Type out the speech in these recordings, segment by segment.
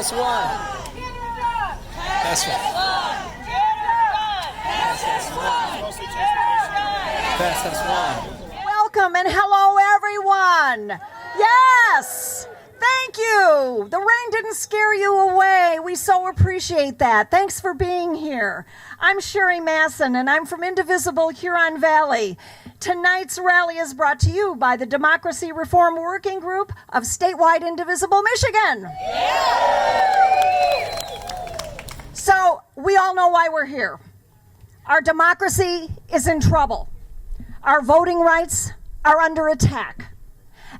Test one. Test one. Test one. Welcome and hello, everyone. Yes. Thank you. The rain didn't scare you away. We so appreciate that. Thanks for being here. I'm Sherri Masson, and I'm from Indivisible, Huron Valley. Tonight's rally is brought to you by the Democracy Reform Working Group of statewide Indivisible, Michigan. So we all know why we're here. Our democracy is in trouble. Our voting rights are under attack.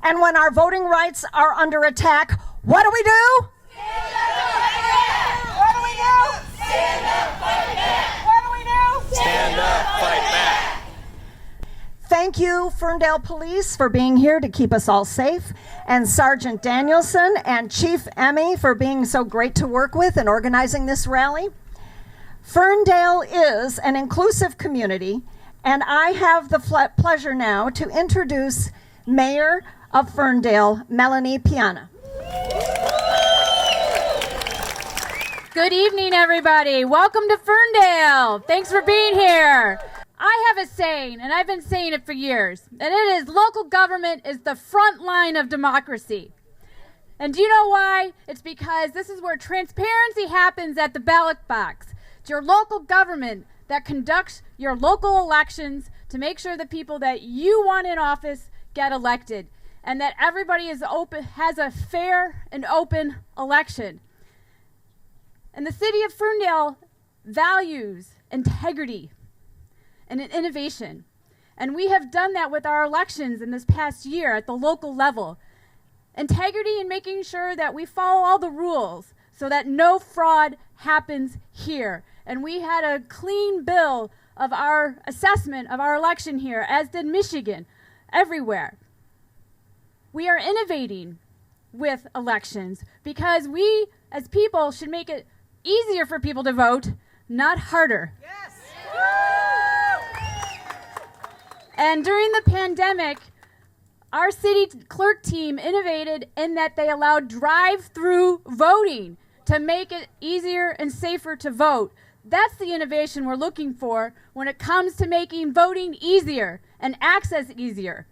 And when our voting rights are under attack, what do we do? Stand up, fight back! What do we do? Stand up, fight back! What do we do? Stand up, fight back! Thank you, Ferndale Police, for being here to keep us all safe, and Sergeant Danielson and Chief Emmy for being so great to work with and organizing this rally. Ferndale is an inclusive community, and I have the pleasure now to introduce Mayor of Ferndale, Melanie Piana. Good evening, everybody. Welcome to Ferndale. Thanks for being here. I have a saying, and I've been saying it for years, and it is local government is the front line of democracy. And do you know why? It's because this is where transparency happens at the ballot box. It's your local government that conducts your local elections to make sure the people that you want in office get elected, and that everybody is open, has a fair and open election. And the city of Ferndale values integrity and innovation. And we have done that with our elections in this past year at the local level. Integrity in making sure that we follow all the rules so that no fraud happens here. And we had a clean bill of our assessment of our election here, as did Michigan, everywhere. We are innovating with elections because we, as people, should make it easier for people to vote, not harder. Yes! And during the pandemic, our city clerk team innovated in that they allowed drive-through voting to make it easier and safer to vote. That's the innovation we're looking for when it comes to making voting easier and access easier.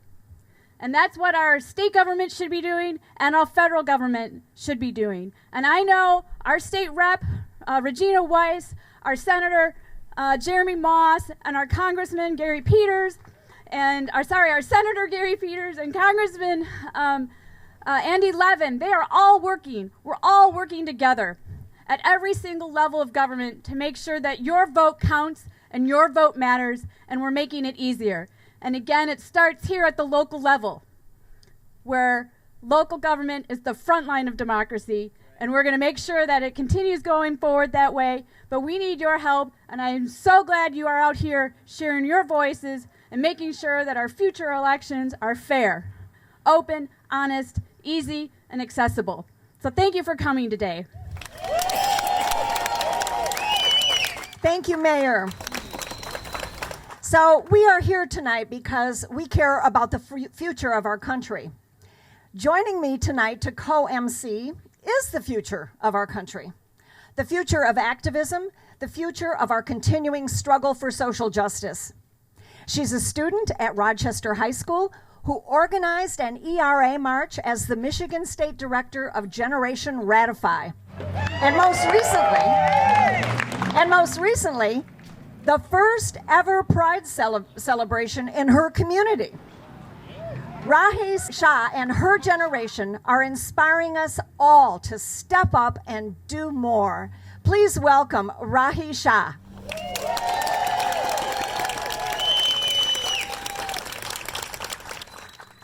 And that's what our state government should be doing and our federal government should be doing. And I know our state rep, Regina Weiss, our Senator Jeremy Moss, and our Congressman Gary Peters, and our Senator Gary Peters and Congressman Andy Levin, they are all working. We're all working together at every single level of government to make sure that your vote counts and your vote matters, and we're making it easier. And again, it starts here at the local level, where local government is the front line of democracy, and we're going to make sure that it continues going forward that way. But we need your help, and I am so glad you are out here sharing your voices and making sure that our future elections are fair, open, honest, easy, and accessible. So thank you for coming today. Thank you, Mayor. So we are here tonight because we care about the future of our country. Joining me tonight to co-MC is the future of our country, the future of activism, the future of our continuing struggle for social justice. She's a student at Rochester High School who organized an ERA march as the Michigan State Director of Generation Ratify. And most recently, the first ever Pride celebration in her community. Rahi, Shah, and her generation are inspiring us all to step up and do more. Please welcome Rahi Shah.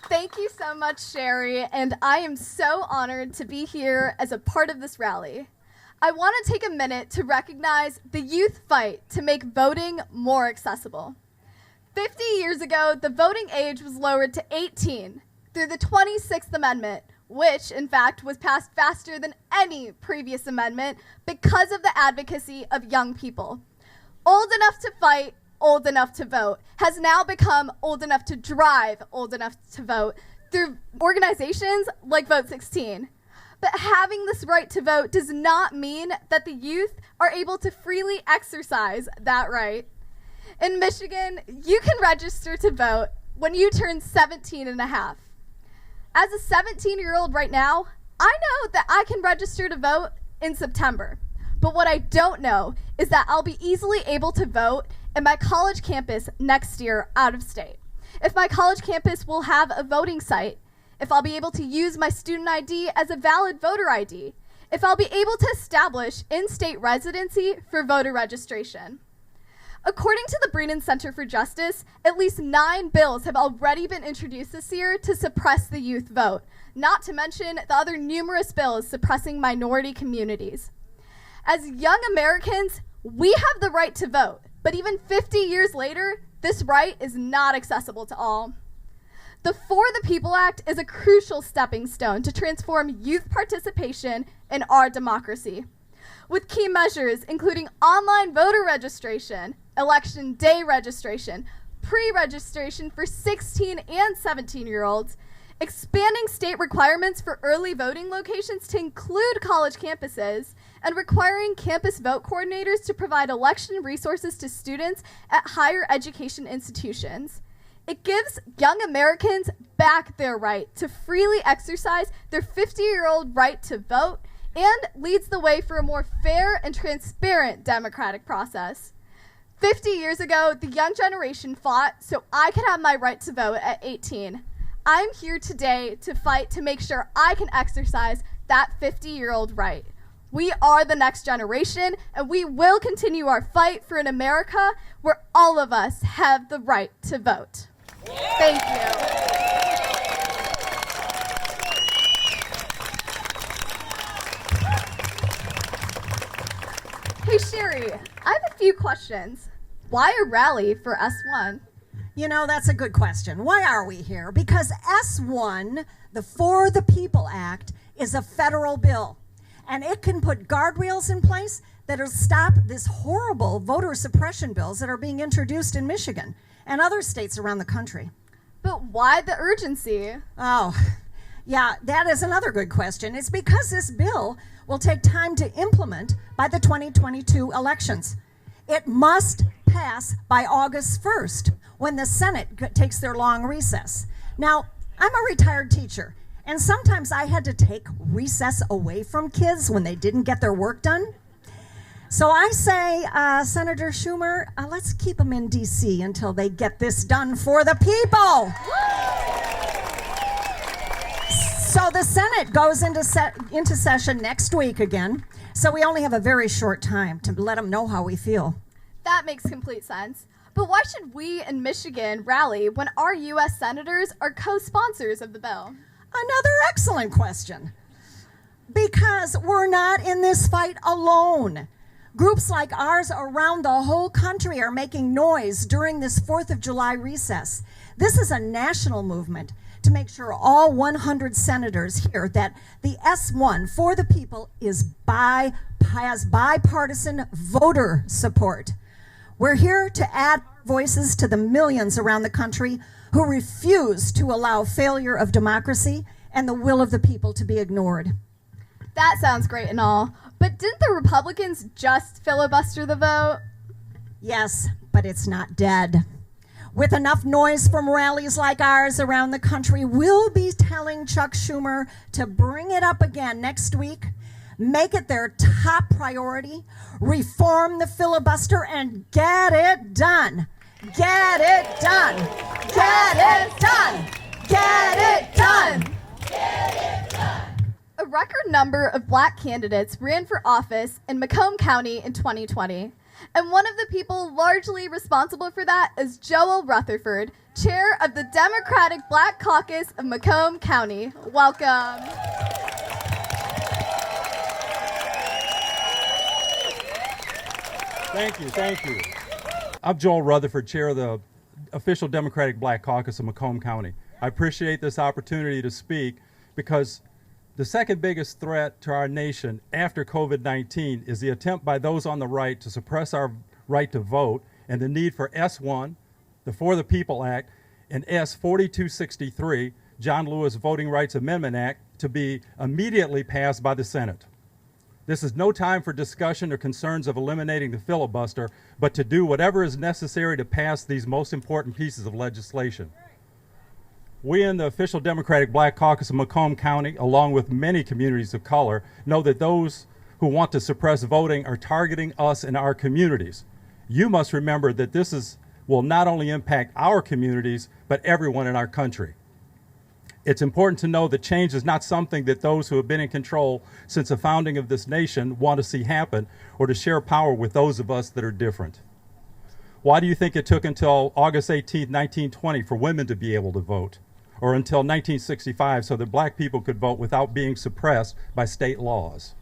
Thank you so much, Sherri, and I am so honored to be here as a part of this rally. I want to take a minute to recognize the youth fight to make voting more accessible. 50 years ago, the voting age was lowered to 18 through the 26th Amendment, which, in fact, was passed faster than any previous amendment because of the advocacy of young people. Old enough to fight, old enough to vote has now become old enough to drive, old enough to vote through organizations like Vote 16. But having this right to vote does not mean that the youth are able to freely exercise that right. In Michigan, you can register to vote when you turn 17 and a half. As a 17-year-old right now, I know that I can register to vote in September. But what I don't know is that I'll be easily able to vote in my college campus next year out of state. If my college campus will have a voting site, if I'll be able to use my student ID as a valid voter ID, if I'll be able to establish in-state residency for voter registration. According to the Bruner Center for Justice, at least 9 bills have already been introduced this year to suppress the youth vote, not to mention the other numerous bills suppressing minority communities. As young Americans, we have the right to vote, but even 50 years later, this right is not accessible to all. The For the People Act is a crucial stepping stone to transform youth participation in our democracy, with key measures including online voter registration, election day registration, pre-registration for 16 and 17-year-olds, expanding state requirements for early voting locations to include college campuses, and requiring campus vote coordinators to provide election resources to students at higher education institutions. It gives young Americans back their right to freely exercise their 50-year-old right to vote and leads the way for a more fair and transparent democratic process. 50 years ago, the young generation fought so I could have my right to vote at 18. I'm here today to fight to make sure I can exercise that 50-year-old right. We are the next generation, and we will continue our fight for an America where all of us have the right to vote. Thank you. Hey, Sherri, I have a few questions. Why a rally for S1? You know, that's a good question. Why are we here? Because S1, the For the People Act, is a federal bill, and it can put guardrails in place that'll stop this horrible voter suppression bills that are being introduced in Michigan and other states around the country. But why the urgency? Oh, yeah, that is another good question. It's because this bill will take time to implement by the 2022 elections. It must pass by August 1st, when the Senate takes their long recess. Now, I'm a retired teacher, and sometimes I had to take recess away from kids when they didn't get their work done. So I say, Senator Schumer, let's keep them in D.C. until they get this done for the people. So the Senate goes into session next week again, so we only have a very short time to let them know how we feel. That makes complete sense. But why should we in Michigan rally when our U.S. senators are co-sponsors of the bill? Another excellent question. Because we're not in this fight alone. Groups like ours around the whole country are making noise during this 4th of July recess. This is a national movement to make sure all 100 senators hear that the S1 For the People has bipartisan voter support. We're here to add voices to the millions around the country who refuse to allow failure of democracy and the will of the people to be ignored. That sounds great and all, but didn't the Republicans just filibuster the vote? Yes, but it's not dead. With enough noise from rallies like ours around the country, we'll be telling Chuck Schumer to bring it up again next week, make it their top priority, reform the filibuster, and get it done. Get it done. Get it done. Get it done. Get it done. A record number of Black candidates ran for office in Macomb County in 2020. And one of the people largely responsible for that is Joel Rutherford, chair of the Democratic Black Caucus of Macomb County. Welcome. Thank you. I'm Joel Rutherford, chair of the official Democratic Black Caucus of Macomb County. I appreciate this opportunity to speak because the second biggest threat to our nation after COVID-19 is the attempt by those on the right to suppress our right to vote and the need for S1, the For the People Act, and S 4263, John Lewis Voting Rights Amendment Act, to be immediately passed by the Senate. This is no time for discussion or concerns of eliminating the filibuster, but to do whatever is necessary to pass these most important pieces of legislation. We in the official Democratic Black Caucus of Macomb County, along with many communities of color, know that those who want to suppress voting are targeting us and our communities. You must remember that will not only impact our communities, but everyone in our country. It's important to know that change is not something that those who have been in control since the founding of this nation want to see happen, or to share power with those of us that are different. Why do you think it took until August 18, 1920 for women to be able to vote? Or until 1965 so that black people could vote without being suppressed by state laws?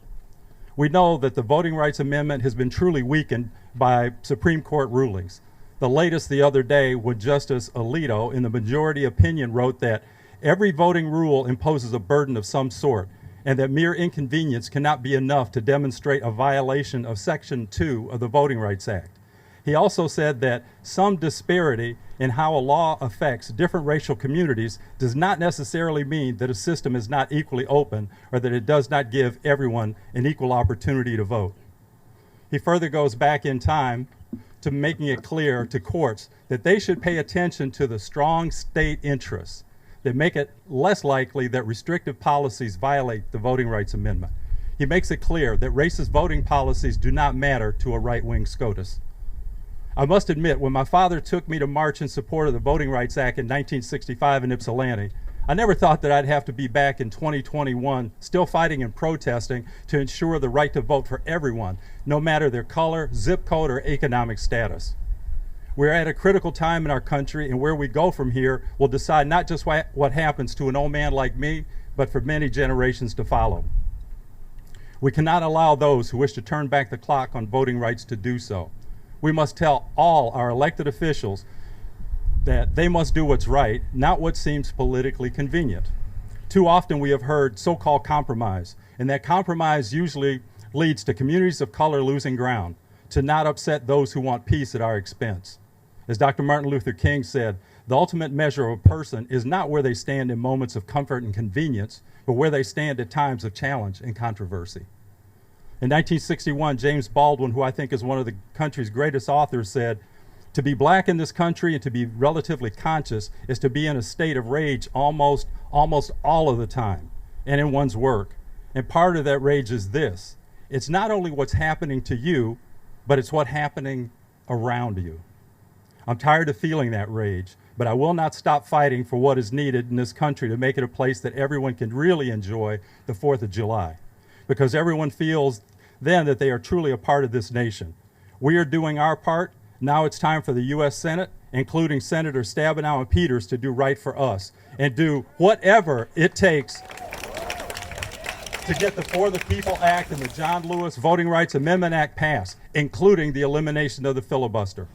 We know that the Voting Rights Amendment has been truly weakened by Supreme Court rulings. The latest the other day when Justice Alito in the majority opinion wrote that every voting rule imposes a burden of some sort, and that mere inconvenience cannot be enough to demonstrate a violation of Section 2 of the Voting Rights Act. He also said that some disparity in how a law affects different racial communities does not necessarily mean that a system is not equally open or that it does not give everyone an equal opportunity to vote. He further goes back in time to making it clear to courts that they should pay attention to the strong state interests that make it less likely that restrictive policies violate the Voting Rights Amendment. He makes it clear that racist voting policies do not matter to a right-wing SCOTUS. I must admit, when my father took me to march in support of the Voting Rights Act in 1965 in Ypsilanti, I never thought that I'd have to be back in 2021 still fighting and protesting to ensure the right to vote for everyone, no matter their color, zip code, or economic status. We're at a critical time in our country, and where we go from here will decide not just what happens to an old man like me, but for many generations to follow. We cannot allow those who wish to turn back the clock on voting rights to do so. We must tell all our elected officials that they must do what's right, not what seems politically convenient. Too often we have heard so-called compromise, and that compromise usually leads to communities of color losing ground, to not upset those who want peace at our expense. As Dr. Martin Luther King said, the ultimate measure of a person is not where they stand in moments of comfort and convenience, but where they stand at times of challenge and controversy. In 1961, James Baldwin, who I think is one of the country's greatest authors, said, "To be black in this country and to be relatively conscious is to be in a state of rage almost all of the time, and in one's work. And part of that rage is this: it's not only what's happening to you, but it's what's happening around you." I'm tired of feeling that rage, but I will not stop fighting for what is needed in this country to make it a place that everyone can really enjoy the 4th of July, because everyone feels then that they are truly a part of this nation. We are doing our part. Now it's time for the U.S. Senate, including Senators Stabenow and Peters, to do right for us and do whatever it takes to get the For the People Act and the John Lewis Voting Rights Amendment Act passed, including the elimination of the filibuster.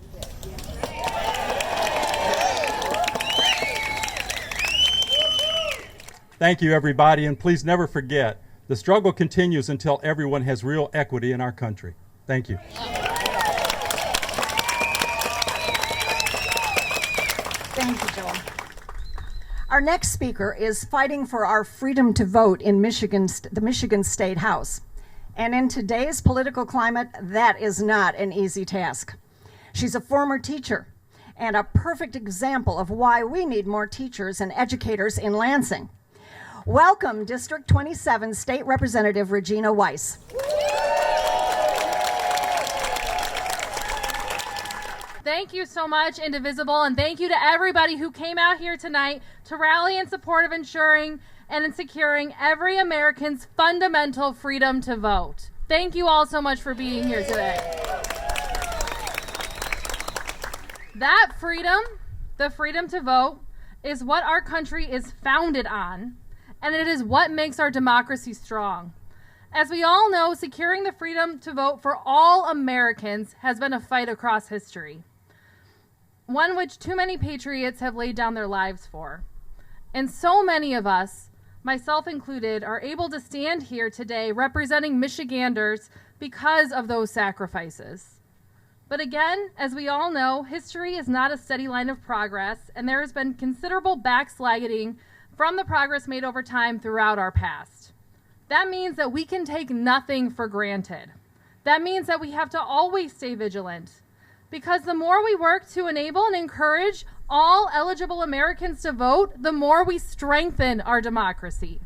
Thank you, everybody, and please never forget, the struggle continues until everyone has real equity in our country. Thank you. Thank you, Joel. Our next speaker is fighting for our freedom to vote in the Michigan State House. And in today's political climate, that is not an easy task. She's a former teacher and a perfect example of why we need more teachers and educators in Lansing. Welcome, District 27 State Representative Regina Weiss. Thank you so much, Indivisible, and thank you to everybody who came out here tonight to rally in support of ensuring and in securing every American's fundamental freedom to vote. Thank you all so much for being here today. That freedom, the freedom to vote, is what our country is founded on, and it is what makes our democracy strong. As we all know, securing the freedom to vote for all Americans has been a fight across history, one which too many patriots have laid down their lives for. And so many of us, myself included, are able to stand here today representing Michiganders because of those sacrifices. But again, as we all know, history is not a steady line of progress, and there has been considerable backsliding from the progress made over time throughout our past. That means that we can take nothing for granted. That means that we have to always stay vigilant, because the more we work to enable and encourage all eligible Americans to vote, the more we strengthen our democracy.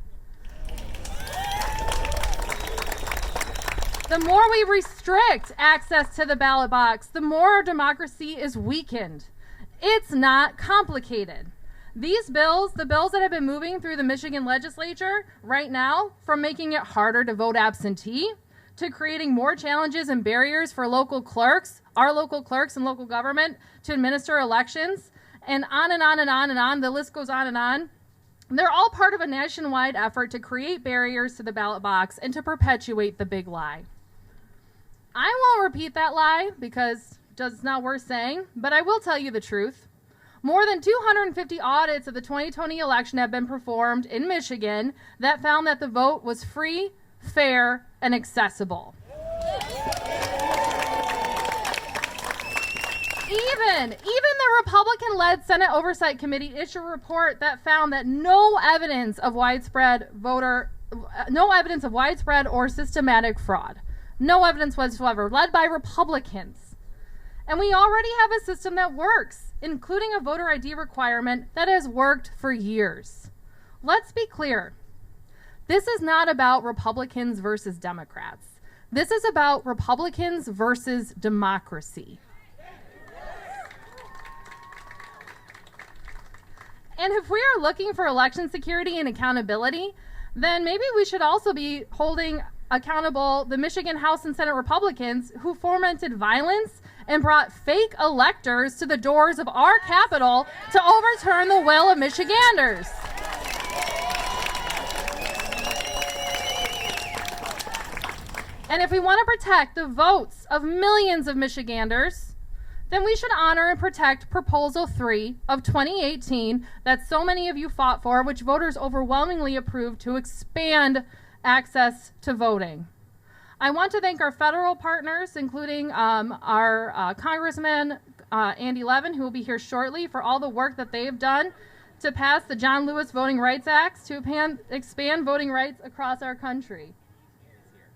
The more we restrict access to the ballot box, the more our democracy is weakened. It's not complicated. These bills, the bills that have been moving through the Michigan legislature right now, from making it harder to vote absentee, to creating more challenges and barriers for local clerks, our local clerks and local government, to administer elections, and on and on and on and on, the list goes on and on. They're all part of a nationwide effort to create barriers to the ballot box and to perpetuate the big lie. I won't repeat that lie because it's not worth saying, but I will tell you the truth. More than 250 audits of the 2020 election have been performed in Michigan that found that the vote was free, fair, and accessible. Even the Republican-led Senate Oversight Committee issued a report that found that no evidence of widespread or systematic fraud. No evidence whatsoever, led by Republicans. And we already have a system that works, including a voter ID requirement that has worked for years. Let's be clear. This is not about Republicans versus Democrats. This is about Republicans versus democracy. And if we are looking for election security and accountability, then maybe we should also be holding accountable the Michigan House and Senate Republicans who fomented violence and brought fake electors to the doors of our Capitol to overturn the will of Michiganders. And if we want to protect the votes of millions of Michiganders, then we should honor and protect Proposal 3 of 2018 that so many of you fought for, which voters overwhelmingly approved, to expand access to voting. I want to thank our federal partners, including our Congressman Andy Levin, who will be here shortly, for all the work that they've done to pass the John Lewis Voting Rights Act to expand voting rights across our country.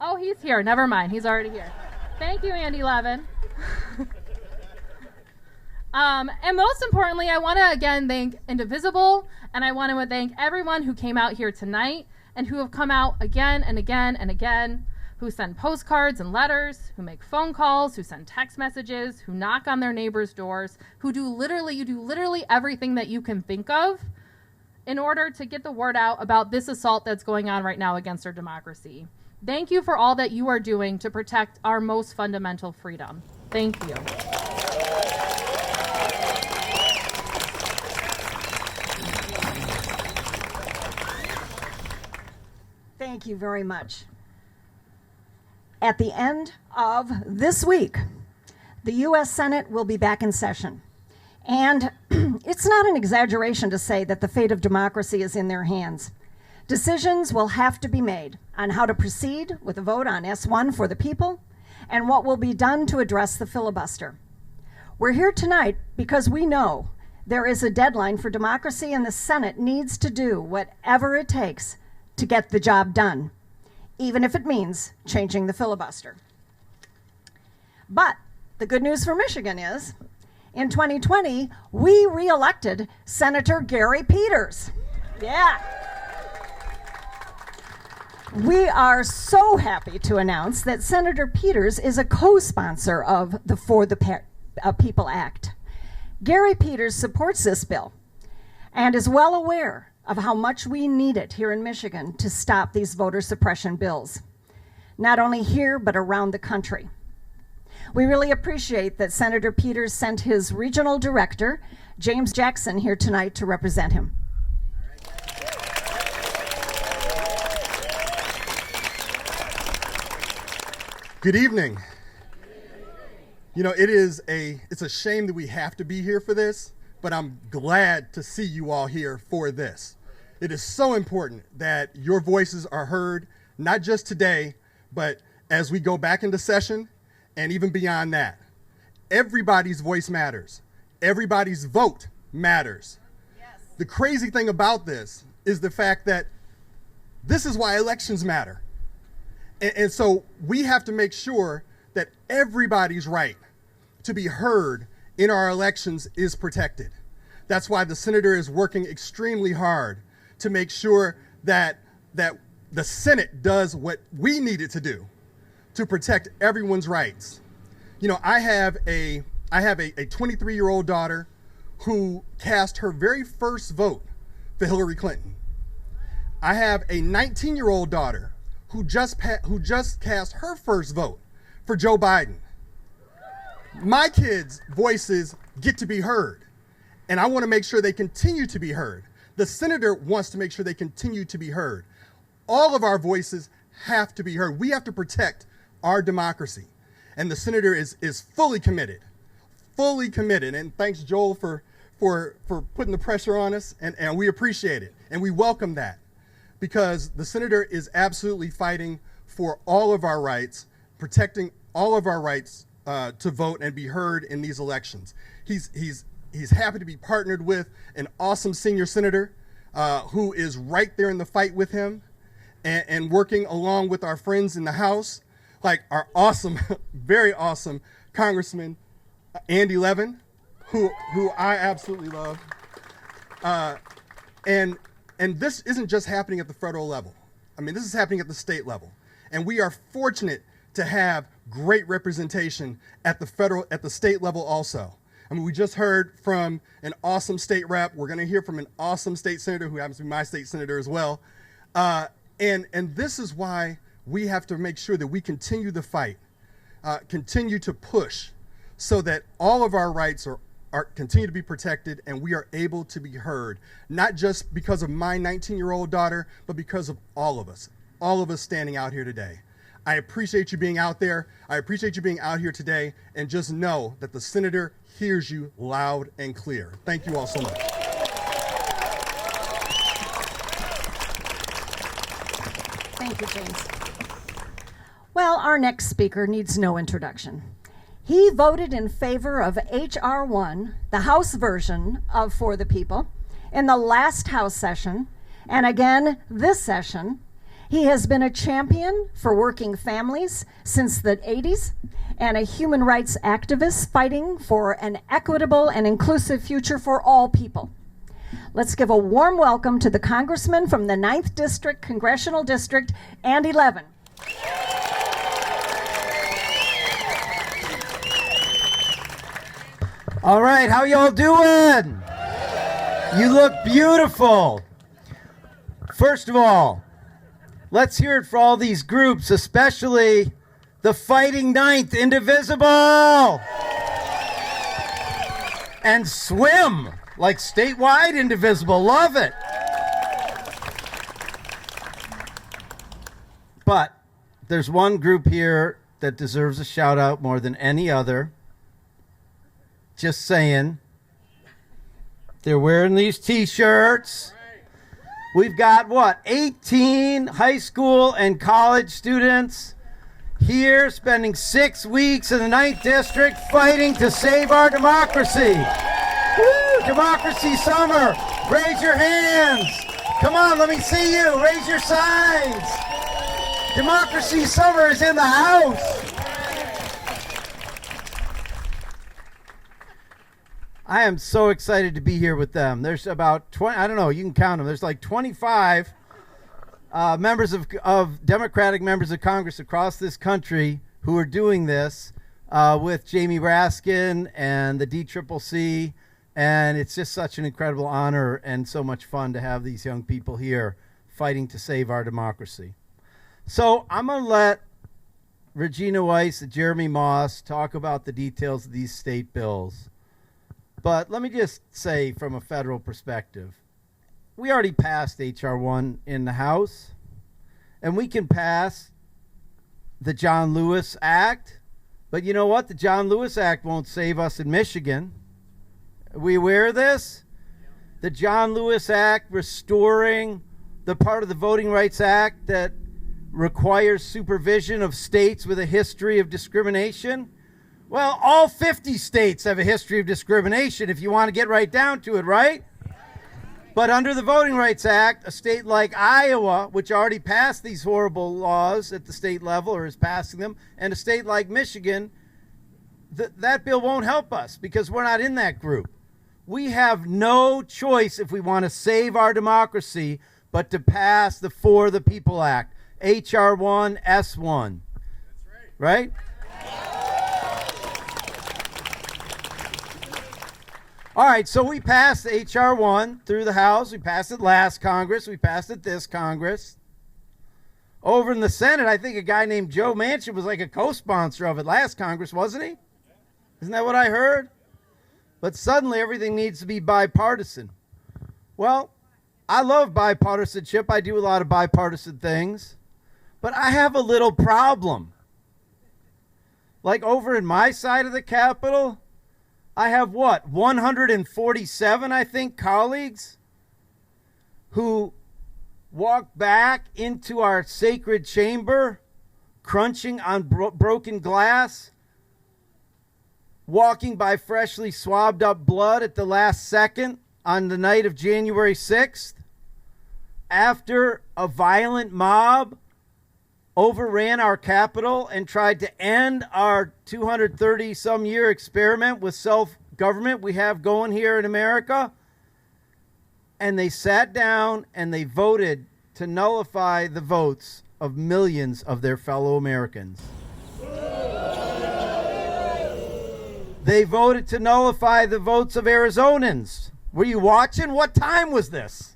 Oh, he's here. Never mind. He's already here. Thank you, Andy Levin. And most importantly, I want to again thank Indivisible, and I want to thank everyone who came out here tonight and who have come out again and again and again, who send postcards and letters, who make phone calls, who send text messages, who knock on their neighbors' doors, you do literally everything that you can think of in order to get the word out about this assault that's going on right now against our democracy. Thank you for all that you are doing to protect our most fundamental freedom. Thank you. Thank you very much. At the end of this week, the U.S. Senate will be back in session. And it's not an exaggeration to say that the fate of democracy is in their hands. Decisions will have to be made on how to proceed with a vote on S1 for the people and what will be done to address the filibuster. We're here tonight because we know there is a deadline for democracy, and the Senate needs to do whatever it takes to get the job done, even if it means changing the filibuster. But the good news for Michigan is, in 2020, we re-elected Senator Gary Peters. Yeah. We are so happy to announce that Senator Peters is a co-sponsor of the For the People Act. Gary Peters supports this bill and is well aware of how much we need it here in Michigan to stop these voter suppression bills, not only here, but around the country. We really appreciate that Senator Peters sent his regional director, James Jackson, here tonight to represent him. Good evening. You know, it's a shame that we have to be here for this, but I'm glad to see you all here for this. It is so important that your voices are heard, not just today, but as we go back into session and even beyond that. Everybody's voice matters. Everybody's vote matters. Yes. The crazy thing about this is the fact that this is why elections matter. And so we have to make sure that everybody's right to be heard in our elections is protected. That's why the senator is working extremely hard to make sure that the Senate does what we need it to do to protect everyone's rights. You know, I have a 23-year-old daughter who cast her very first vote for Hillary Clinton. I have a 19-year-old daughter who just cast her first vote for Joe Biden. My kids' voices get to be heard, and I want to make sure they continue to be heard. The senator wants to make sure they continue to be heard. All of our voices have to be heard. We have to protect our democracy, and the senator is fully committed, and thanks, Joel, for putting the pressure on us, and we appreciate it, and we welcome that, because the senator is absolutely fighting for all of our rights, protecting all of our rights to vote and be heard in these elections. He's happy to be partnered with an awesome senior senator who is right there in the fight with him and working along with our friends in the House, like our awesome, very awesome Congressman Andy Levin, who I absolutely love. And this isn't just happening at the federal level. I mean, this is happening at the state level. And we are fortunate to have great representation at the state level also. I mean, we just heard from an awesome state rep. We're going to hear from an awesome state senator who happens to be my state senator as well. And this is why we have to make sure that we continue the fight, continue to push so that all of our rights are continue to be protected and we are able to be heard, not just because of my 19-year-old daughter, but because of all of us standing out here today. I appreciate you being out there. I appreciate you being out here today, and just know that the senator hears you loud and clear. Thank you all so much. Thank you, James. Well, our next speaker needs no introduction. He voted in favor of H.R. 1, the House version of For the People, in the last House session, and again this session. He has been a champion for working families since the 80s and a human rights activist fighting for an equitable and inclusive future for all people. Let's give a warm welcome to the Congressman from the 9th District, Congressional District, Andy Levin. All right, how y'all doing? You look beautiful. First of all, let's hear it for all these groups, especially the Fighting 9th, Indivisible. And swim, like statewide Indivisible, love it. But there's one group here that deserves a shout out more than any other. Just saying. They're wearing these t-shirts. We've got, 18 high school and college students here spending 6 weeks in the 9th District fighting to save our democracy. Woo! Democracy Summer. Raise your hands. Come on, let me see you. Raise your signs. Democracy Summer is in the house. I am so excited to be here with them. There's about 20, I don't know, you can count them. There's like 25 members of Democratic members of Congress across this country who are doing this with Jamie Raskin and the DCCC. And it's just such an incredible honor and so much fun to have these young people here fighting to save our democracy. So I'm going to let Regina Weiss and Jeremy Moss talk about the details of these state bills. But let me just say from a federal perspective, we already passed H.R. 1 in the House, and we can pass the John Lewis Act, but you know what? The John Lewis Act won't save us in Michigan. Are we aware of this? The John Lewis Act restoring the part of the Voting Rights Act that requires supervision of states with a history of discrimination. Well, all 50 states have a history of discrimination if you want to get right down to it, right? But under the Voting Rights Act, a state like Iowa, which already passed these horrible laws at the state level or is passing them, and a state like Michigan, that bill won't help us because we're not in that group. We have no choice if we want to save our democracy but to pass the For the People Act, H.R. 1, S1. That's right. Right? All right, so we passed H.R. 1 through the House. We passed it last Congress. We passed it this Congress. Over in the Senate, I think a guy named Joe Manchin was like a co-sponsor of it last Congress, wasn't he? Isn't that what I heard? But suddenly everything needs to be bipartisan. Well, I love bipartisanship. I do a lot of bipartisan things. But I have a little problem. Like over in my side of the Capitol, I have 147, I think, colleagues who walk back into our sacred chamber, crunching on broken glass, walking by freshly swabbed up blood at the last second on the night of January 6th, after a violent mob overran our Capitol and tried to end our 230-some-year experiment with self-government we have going here in America. And they sat down and they voted to nullify the votes of millions of their fellow Americans. They voted to nullify the votes of Arizonans. Were you watching? What time was this?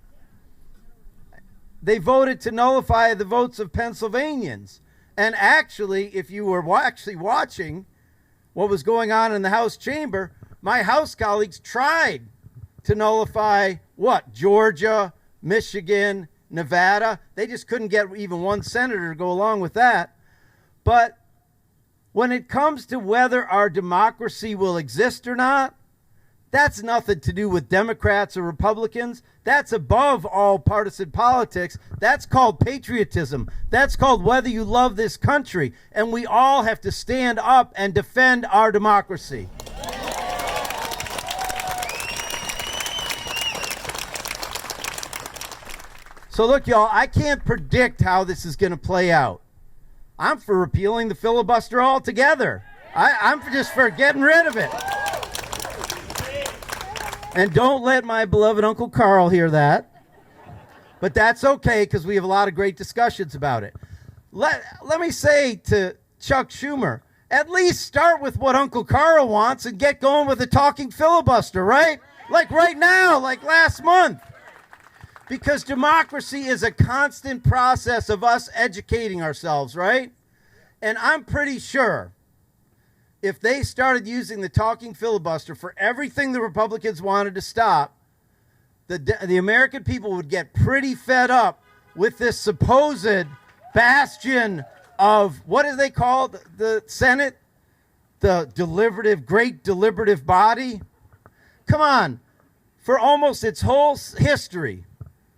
They voted to nullify the votes of Pennsylvanians. And actually, if you were actually watching what was going on in the House chamber, my House colleagues tried to nullify what? Georgia, Michigan, Nevada. They just couldn't get even one senator to go along with that. But when it comes to whether our democracy will exist or not, that's nothing to do with Democrats or Republicans. That's above all partisan politics. That's called patriotism. That's called whether you love this country. And we all have to stand up and defend our democracy. So look, y'all, I can't predict how this is going to play out. I'm for repealing the filibuster altogether. I'm just for getting rid of it. And don't let my beloved Uncle Carl hear that. But that's okay, because we have a lot of great discussions about it. Let me say to Chuck Schumer, at least start with what Uncle Carl wants and get going with the talking filibuster, right? Like right now, like last month. Because democracy is a constant process of us educating ourselves, right? And I'm pretty sure if they started using the talking filibuster for everything the Republicans wanted to stop, the American people would get pretty fed up with this supposed bastion of, what do they call the Senate? The great deliberative body? Come on. For almost its whole history,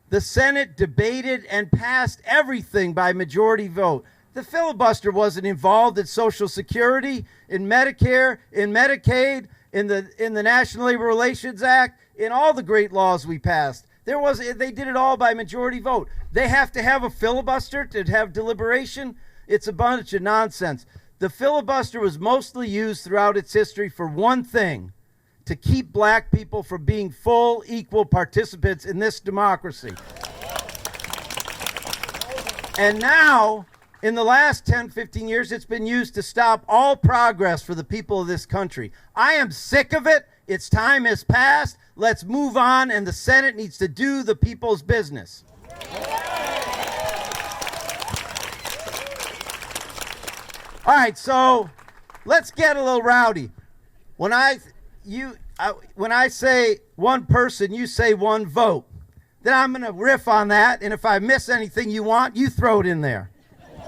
the Senate debated and passed everything by majority vote. The filibuster wasn't involved in Social Security, in Medicare, in Medicaid, in the National Labor Relations Act, in all the great laws we passed. They did it all by majority vote. They have to have a filibuster to have deliberation. It's a bunch of nonsense. The filibuster was mostly used throughout its history for one thing: to keep black people from being full, equal participants in this democracy. And now, in the last 10, 15 years, it's been used to stop all progress for the people of this country. I am sick of it. Its time has passed. Let's move on, and the Senate needs to do the people's business. All right, so let's get a little rowdy. When I say one person, you say one vote. Then I'm going to riff on that, and if I miss anything you want, you throw it in there.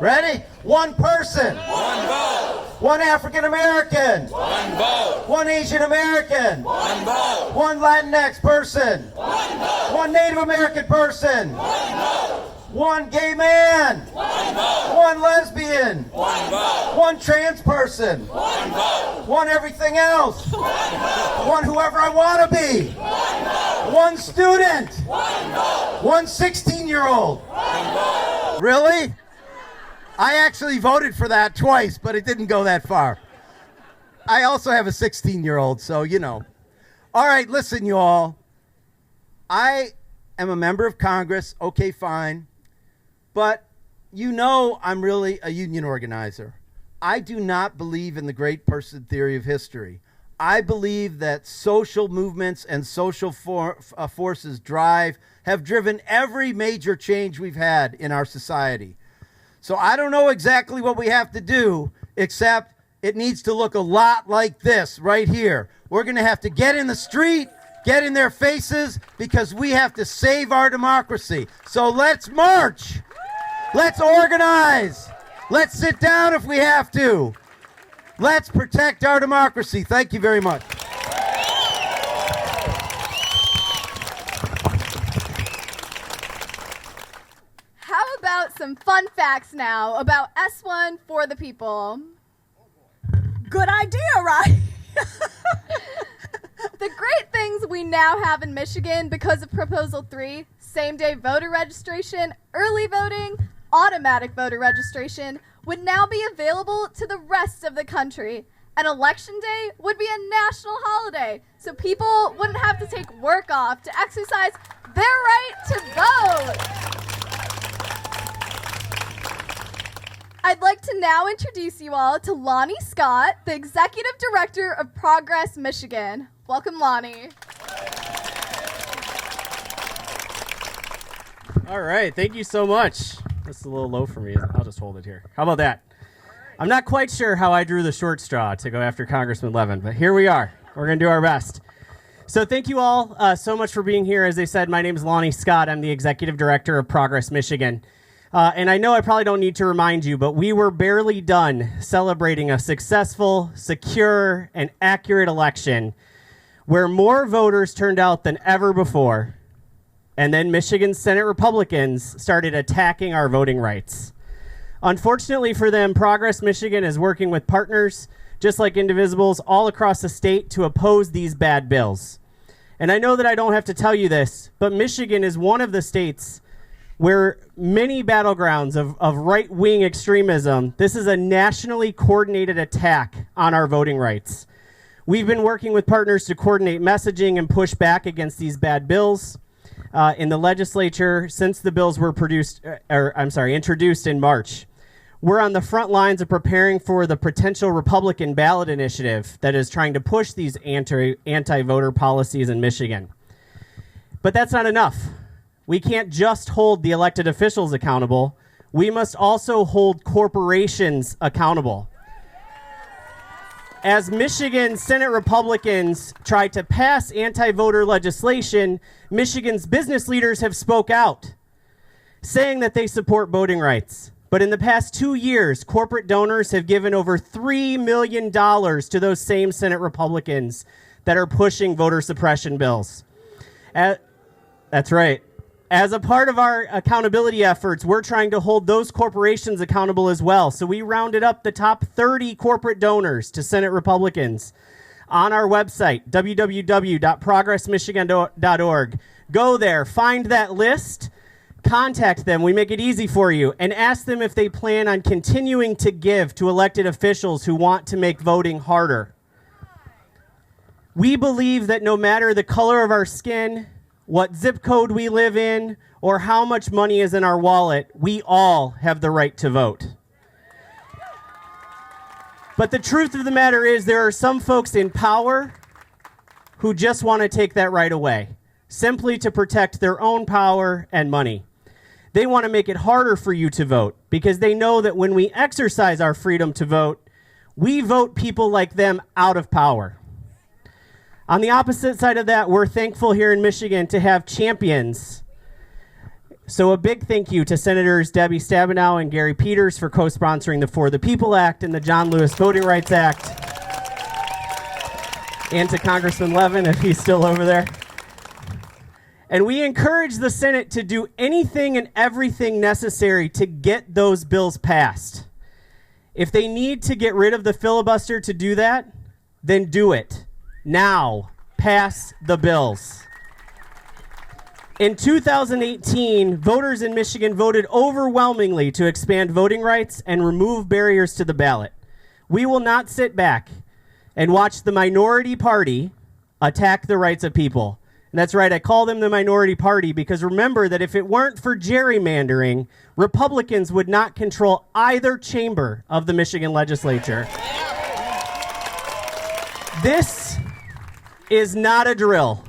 Ready? One person. One vote. One African American. One vote. One Asian American. One vote. One Latinx person. One vote. One Native American person. One vote. One gay man. One vote. One lesbian. One vote. One trans person. One vote. One everything else. One vote. One whoever I want to be. One vote. One student. One vote. One 16-year-old. One vote. Really? I actually voted for that twice, but it didn't go that far. I also have a 16-year-old, so you know. All right, listen, you all. I am a member of Congress. Okay, fine. But you know I'm really a union organizer. I do not believe in the great person theory of history. I believe that social movements and social forces have driven every major change we've had in our society. So I don't know exactly what we have to do, except it needs to look a lot like this right here. We're going to have to get in the street, get in their faces, because we have to save our democracy. So let's march. Let's organize. Let's sit down if we have to. Let's protect our democracy. Thank you very much. How about some fun facts now about S1 for the people? Good idea, right? The great things we now have in Michigan because of Proposal 3, same-day voter registration, early voting, automatic voter registration, would now be available to the rest of the country. And Election Day would be a national holiday, so people wouldn't have to take work off to exercise their right to vote. I'd like to now introduce you all to Lonnie Scott, the Executive Director of Progress Michigan. Welcome, Lonnie. All right, thank you so much. That's a little low for me. I'll just hold it here. How about that? I'm not quite sure how I drew the short straw to go after Congressman Levin, but here we are. We're going to do our best. So thank you all so much for being here. As I said, my name is Lonnie Scott. I'm the Executive Director of Progress Michigan. And I know I probably don't need to remind you, but we were barely done celebrating a successful, secure, and accurate election where more voters turned out than ever before. And then Michigan Senate Republicans started attacking our voting rights. Unfortunately for them, Progress Michigan is working with partners, just like Indivisibles, all across the state to oppose these bad bills. And I know that I don't have to tell you this, but Michigan is one of the states where many battlegrounds of right-wing extremism, this is a nationally coordinated attack on our voting rights. We've been working with partners to coordinate messaging and push back against these bad bills in the legislature since the bills were introduced in March. We're on the front lines of preparing for the potential Republican ballot initiative that is trying to push these anti-voter policies in Michigan. But that's not enough. We can't just hold the elected officials accountable. We must also hold corporations accountable. As Michigan Senate Republicans try to pass anti-voter legislation, Michigan's business leaders have spoke out, saying that they support voting rights. But in the past 2 years, corporate donors have given over $3 million to those same Senate Republicans that are pushing voter suppression bills. That's right. As a part of our accountability efforts, we're trying to hold those corporations accountable as well. So we rounded up the top 30 corporate donors to Senate Republicans on our website, www.progressmichigan.org. Go there, find that list, contact them. We make it easy for you, and ask them if they plan on continuing to give to elected officials who want to make voting harder. We believe that no matter the color of our skin, what zip code we live in, or how much money is in our wallet, we all have the right to vote. But the truth of the matter is there are some folks in power who just want to take that right away, simply to protect their own power and money. They want to make it harder for you to vote because they know that when we exercise our freedom to vote, we vote people like them out of power. On the opposite side of that, we're thankful here in Michigan to have champions. So a big thank you to Senators Debbie Stabenow and Gary Peters for co-sponsoring the For the People Act and the John Lewis Voting Rights Act. And to Congressman Levin, if he's still over there. And we encourage the Senate to do anything and everything necessary to get those bills passed. If they need to get rid of the filibuster to do that, then do it. Now, pass the bills. In 2018, voters in Michigan voted overwhelmingly to expand voting rights and remove barriers to the ballot. We will not sit back and watch the minority party attack the rights of people. And that's right, I call them the minority party because remember that if it weren't for gerrymandering, Republicans would not control either chamber of the Michigan legislature. This is not a drill.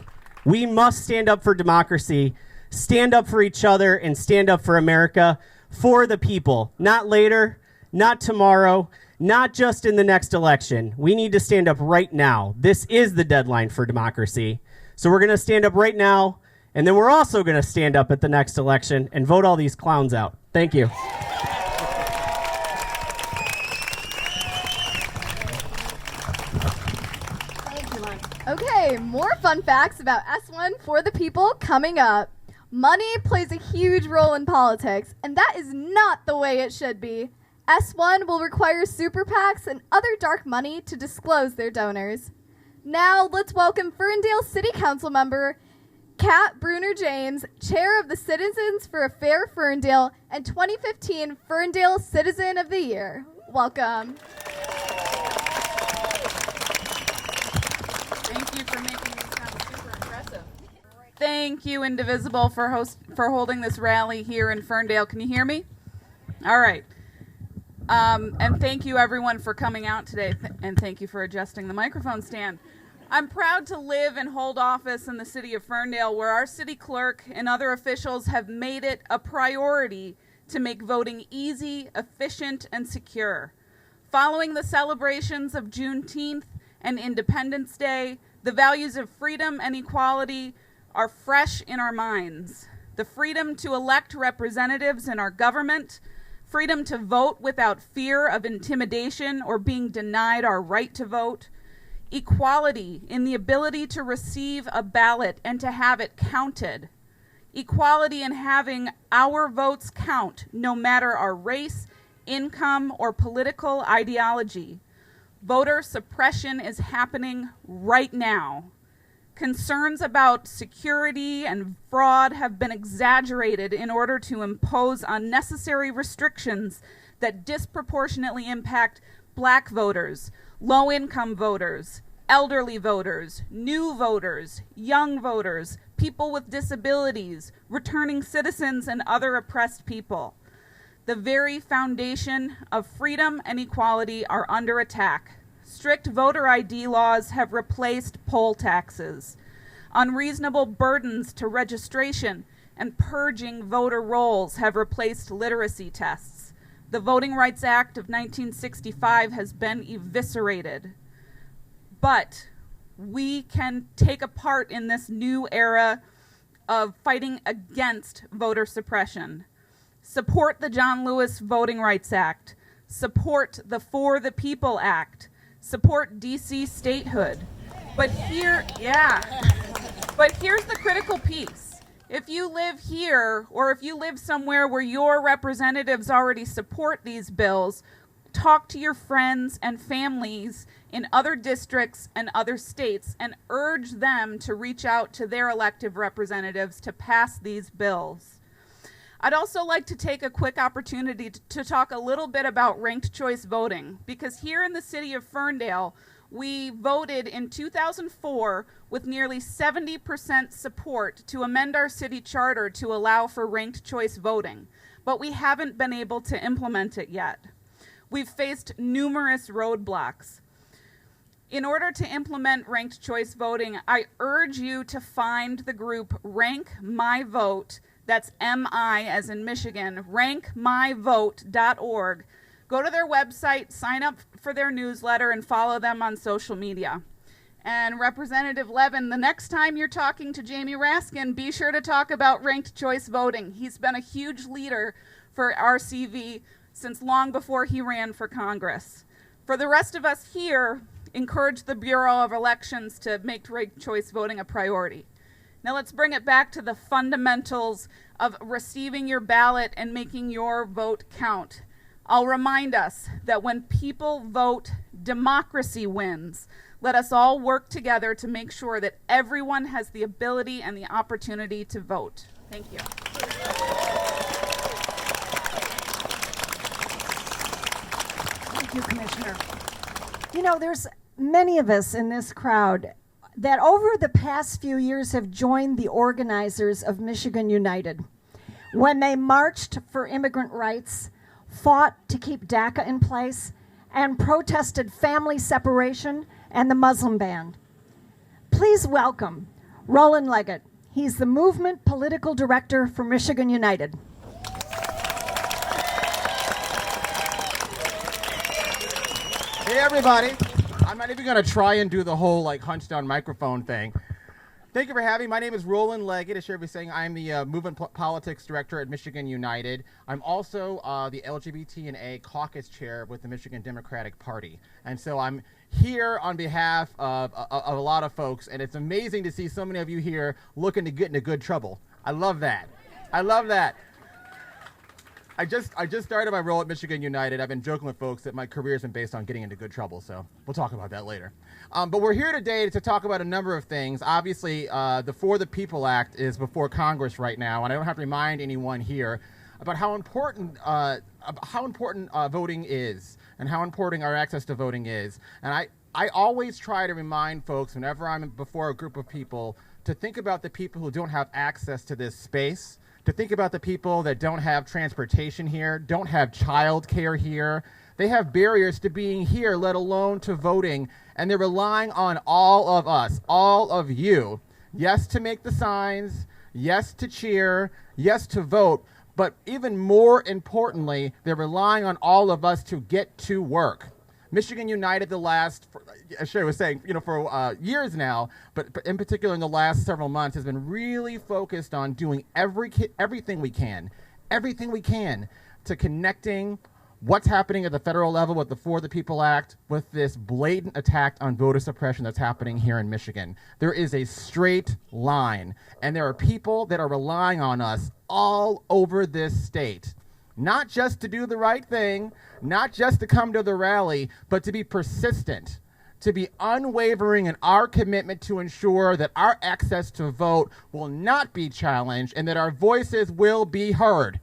We must stand up for democracy, stand up for each other, and stand up for America, for the people. Not later, not tomorrow, not just in the next election. We need to stand up right now. This is the deadline for democracy. So we're going to stand up right now, and then we're also going to stand up at the next election and vote all these clowns out. Thank you. Thank you, Lonnie. Okay, more fun facts about S1 for the people coming up. Money plays a huge role in politics, and that is not the way it should be. S1 will require super PACs and other dark money to disclose their donors. Now, let's welcome Ferndale City Council member Kat Bruner James, chair of the Citizens for a Fair Ferndale and 2015 Ferndale Citizen of the Year. Welcome. Thank you for making me sound super impressive. Thank you, Indivisible, for holding this rally here in Ferndale. Can you hear me? All right. And thank you, everyone, for coming out today, and thank you for adjusting the microphone stand. I'm proud to live and hold office in the city of Ferndale, where our city clerk and other officials have made it a priority to make voting easy, efficient, and secure. Following the celebrations of Juneteenth and Independence Day, the values of freedom and equality are fresh in our minds. The freedom to elect representatives in our government, freedom to vote without fear of intimidation or being denied our right to vote, equality in the ability to receive a ballot and to have it counted, equality in having our votes count no matter our race, income, or political ideology. Voter suppression is happening right now. Concerns about security and fraud have been exaggerated in order to impose unnecessary restrictions that disproportionately impact Black voters, low-income voters, elderly voters, new voters, young voters, people with disabilities, returning citizens, and other oppressed people. The very foundation of freedom and equality are under attack. Strict voter ID laws have replaced poll taxes. Unreasonable burdens to registration and purging voter rolls have replaced literacy tests. The Voting Rights Act of 1965 has been eviscerated. But we can take a part in this new era of fighting against voter suppression. Support the John Lewis Voting Rights Act. Support the For the People Act. Support DC statehood. But here's the critical piece. If you live here, or if you live somewhere where your representatives already support these bills, talk to your friends and families in other districts and other states and urge them to reach out to their elected representatives to pass these bills. I'd also like to take a quick opportunity to talk a little bit about ranked choice voting, because here in the city of Ferndale, we voted in 2004 with nearly 70% support to amend our city charter to allow for ranked choice voting, but we haven't been able to implement it yet. We've faced numerous roadblocks. In order to implement ranked choice voting, I urge you to find the group Rank My Vote, that's MI as in Michigan, rankmyvote.org. Go to their website, sign up for their newsletter, and follow them on social media. And Representative Levin, the next time you're talking to Jamie Raskin, be sure to talk about ranked choice voting. He's been a huge leader for RCV since long before he ran for Congress. For the rest of us here, encourage the Bureau of Elections to make ranked choice voting a priority. Now let's bring it back to the fundamentals of receiving your ballot and making your vote count. I'll remind us that when people vote, democracy wins. Let us all work together to make sure that everyone has the ability and the opportunity to vote. Thank you. Thank you, Commissioner. You know, there's many of us in this crowd that over the past few years have joined the organizers of Michigan United when they marched for immigrant rights, fought to keep DACA in place, and protested family separation and the Muslim ban. Please welcome Roland Leggett. He's the Movement Political Director for Michigan United. Hey everybody, I'm not even going to try and do the whole like hunch down microphone thing. Thank you for having me. My name is Roland Leggett. As Sherri was saying, I'm the Movement Politics Director at Michigan United. I'm also the LGBT and A Caucus Chair with the Michigan Democratic Party. And so I'm here on behalf of a lot of folks, and it's amazing to see so many of you here looking to get into good trouble. I love that. I love that. I just started my role at Michigan United. I've been joking with folks that my career has been based on getting into good trouble, so we'll talk about that later. But we're here today to talk about a number of things. Obviously, the For the People Act is before Congress right now, and I don't have to remind anyone here about how important voting is and how important our access to voting is. And I always try to remind folks whenever I'm before a group of people to think about the people who don't have access to this space, to think about the people that don't have transportation here, don't have child care here. They have barriers to being here, let alone to voting, and they're relying on all of us, all of you, yes, to make the signs, yes, to cheer, yes, to vote, but even more importantly, they're relying on all of us to get to work. Michigan United, as Sherri was saying, for years now, but in particular in the last several months, has been really focused on doing everything we can to connecting what's happening at the federal level with the For the People Act with this blatant attack on voter suppression that's happening here in Michigan. There is a straight line, and there are people that are relying on us all over this state. Not just to do the right thing, not just to come to the rally, but to be persistent, to be unwavering in our commitment to ensure that our access to vote will not be challenged and that our voices will be heard.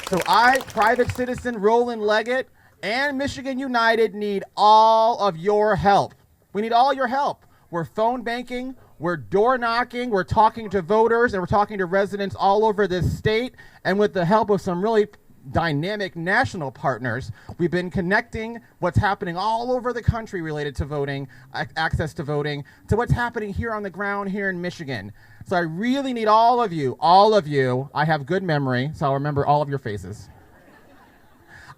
So I, private citizen Roland Leggett, and Michigan United need all of your help. We need all your help. We're phone banking, we're door knocking, we're talking to voters, and we're talking to residents all over this state. And with the help of some really dynamic national partners, we've been connecting what's happening all over the country related to voting, access to voting, to what's happening here on the ground here in Michigan. So I really need all of you. I have good memory, so I'll remember all of your faces.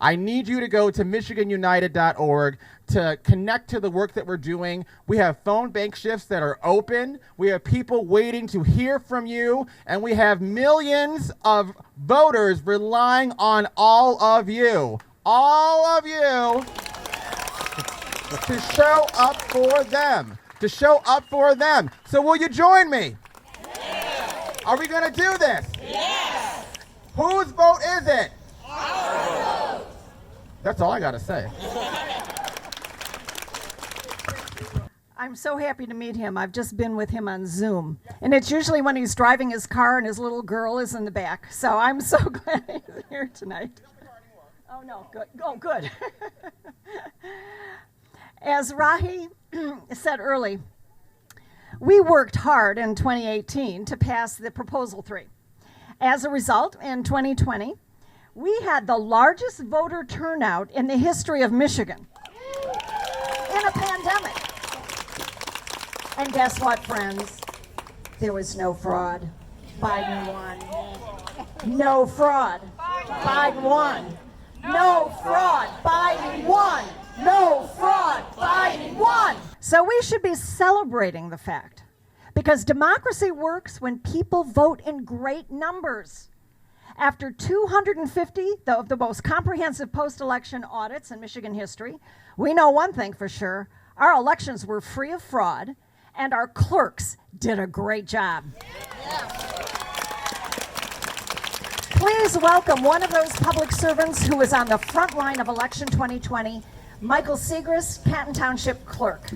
I need you to go to michiganunited.org to connect to the work that we're doing. We have phone bank shifts that are open. We have people waiting to hear from you. And we have millions of voters relying on all of you, to show up for them, So will you join me? Yes. Are we going to do this? Yes. Whose vote is it? That's all I got to say. I'm so happy to meet him. I've just been with him on Zoom. And it's usually when he's driving his car and his little girl is in the back. So I'm so glad he's here tonight. Oh, no. Good. Oh, good. As Rahi said early, we worked hard in 2018 to pass the Proposal 3. As a result, in 2020, we had the largest voter turnout in the history of Michigan in a pandemic. And guess what, friends? There was no fraud. Biden won. No fraud. Biden won. No fraud. Biden won. No fraud. Biden won. So we should be celebrating the fact, because democracy works when people vote in great numbers. After 250 of the most comprehensive post-election audits in Michigan history, we know one thing for sure: our elections were free of fraud, and our clerks did a great job. Please Please welcome one of those public servants who is on the front line of election 2020, Michael Siegrist, Canton Township Clerk.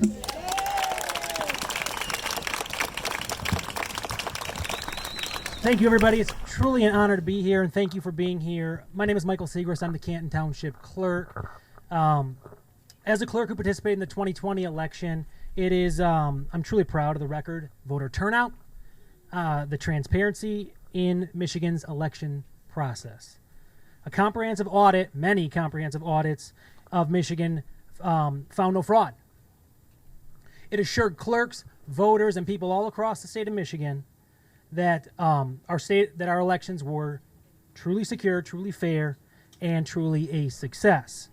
Thank you, everybody. It's truly an honor to be here, and thank you for being here. My name is Michael Siegrist. I'm the Canton Township Clerk. As a clerk who participated in the 2020 election, I'm truly proud of the record voter turnout, the transparency in Michigan's election process. A comprehensive audit, many comprehensive audits of Michigan found no fraud. It assured clerks, voters, and people all across the state of Michigan that our elections were truly secure, truly fair, and truly a success.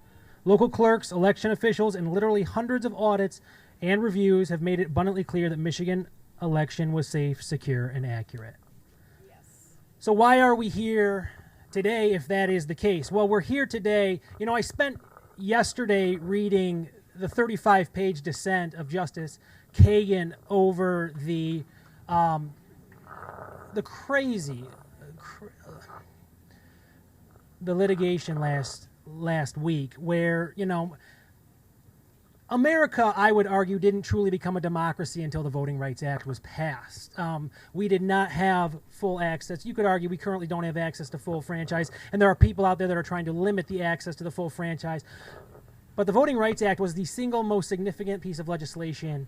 Local clerks, election officials, and literally hundreds of audits and reviews have made it abundantly clear that Michigan election was safe, secure, and accurate. Yes. So why are we here today if that is the case? Well, we're here today. I spent yesterday reading the 35-page dissent of Justice Kagan over the litigation last week where, America, I would argue, didn't truly become a democracy until the Voting Rights Act was passed. We did not have full access. You could argue we currently don't have access to full franchise, and there are people out there that are trying to limit the access to the full franchise. But the Voting Rights Act was the single most significant piece of legislation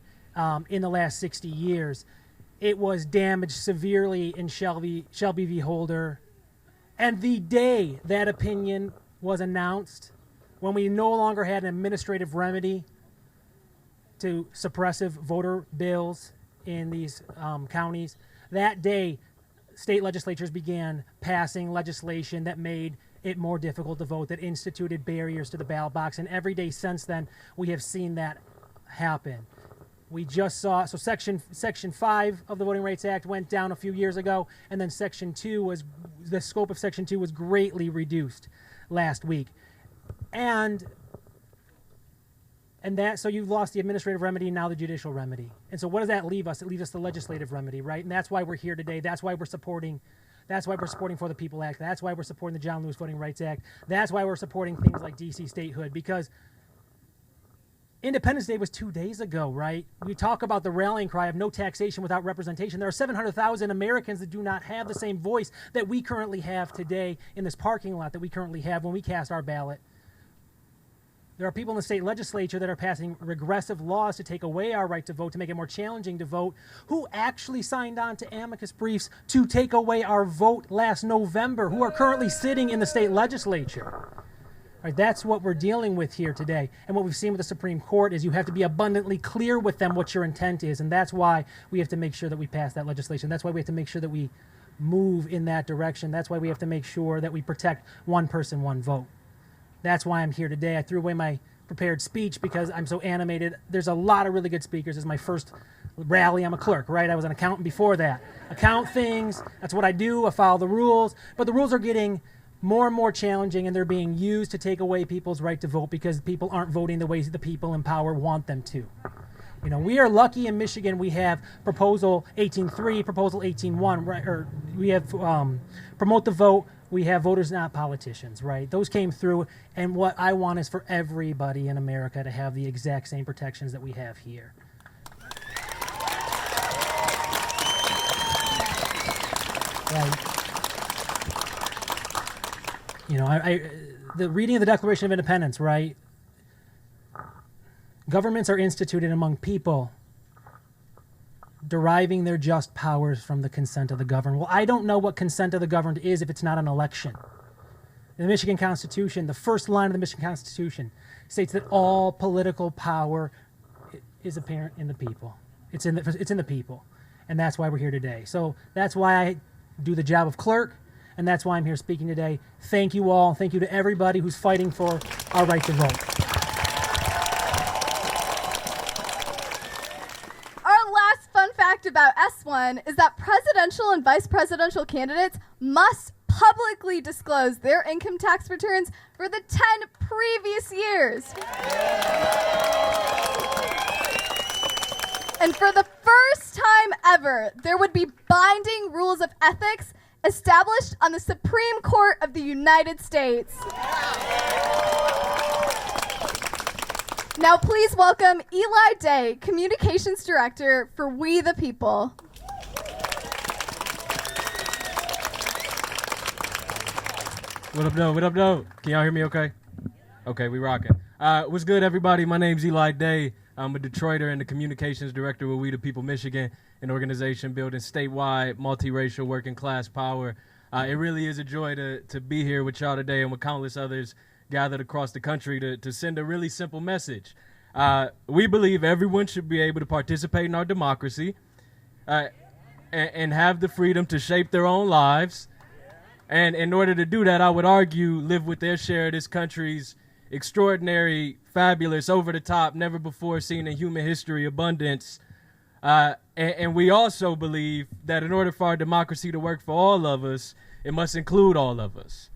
in the last 60 years. It was damaged severely in Shelby v. Holder. And the day that opinion was announced, when we no longer had an administrative remedy to suppressive voter bills in these counties, that day, state legislatures began passing legislation that made it more difficult to vote, that instituted barriers to the ballot box. And every day since then, we have seen that happen. We just saw, so Section 5 of the Voting Rights Act went down a few years ago, and then the scope of Section 2 was greatly reduced last week. So you've lost the administrative remedy and now the judicial remedy. And so what does that leave us? It leaves us the legislative remedy, right? And that's why we're here today. That's why we're supporting For the People Act. That's why we're supporting the John Lewis Voting Rights Act. That's why we're supporting things like DC statehood, because Independence Day was 2 days ago, right? We talk about the rallying cry of no taxation without representation. There are 700,000 Americans that do not have the same voice that we currently have today in this parking lot that we currently have when we cast our ballot. There are people in the state legislature that are passing regressive laws to take away our right to vote, to make it more challenging to vote, who actually signed on to amicus briefs to take away our vote last November, who are currently sitting in the state legislature. Right, that's what we're dealing with here today. And what we've seen with the Supreme Court is you have to be abundantly clear with them what your intent is. And that's why we have to make sure that we pass that legislation. That's why we have to make sure that we move in that direction. That's why we have to make sure that we protect one person, one vote. That's why I'm here today. I threw away my prepared speech because I'm so animated. There's a lot of really good speakers. This is my first rally. I'm a clerk, right? I was an accountant before that. Account things. That's what I do. I follow the rules. But the rules are getting more and more challenging, and they're being used to take away people's right to vote because people aren't voting the ways the people in power want them to. We are lucky in Michigan. We have Proposal 18.3, Proposal 18.1, right? Or we have Promote the Vote. We have Voters Not Politicians, right? Those came through, and what I want is for everybody in America to have the exact same protections that we have here. Right. The reading of the Declaration of Independence, right? Governments are instituted among people, deriving their just powers from the consent of the governed. Well, I don't know what consent of the governed is if it's not an election. In the Michigan Constitution, the first line of the Michigan Constitution states that all political power is apparent in the people. It's in the people, and that's why we're here today. So that's why I do the job of clerk. And that's why I'm here speaking today. Thank you all. Thank you to everybody who's fighting for our right to vote. Our last fun fact about S1 is that presidential and vice presidential candidates must publicly disclose their income tax returns for the 10 previous years. And for the first time ever, there would be binding rules of ethics established on the Supreme Court of the United States. Now please welcome Eli Day, Communications Director for We the People. What up, though? What up, though? Can y'all hear me okay? Okay, we rocking. What's good, everybody? My name's Eli Day. I'm a Detroiter and the Communications Director with We the People Michigan, an organization building statewide, multiracial, working class power. It really is a joy to be here with y'all today and with countless others gathered across the country to send a really simple message. We believe everyone should be able to participate in our democracy and have the freedom to shape their own lives. And in order to do that, I would argue, live with their share of this country's extraordinary, fabulous, over-the-top, never-before-seen in human history abundance. And we also believe that in order for our democracy to work for all of us, it must include all of us.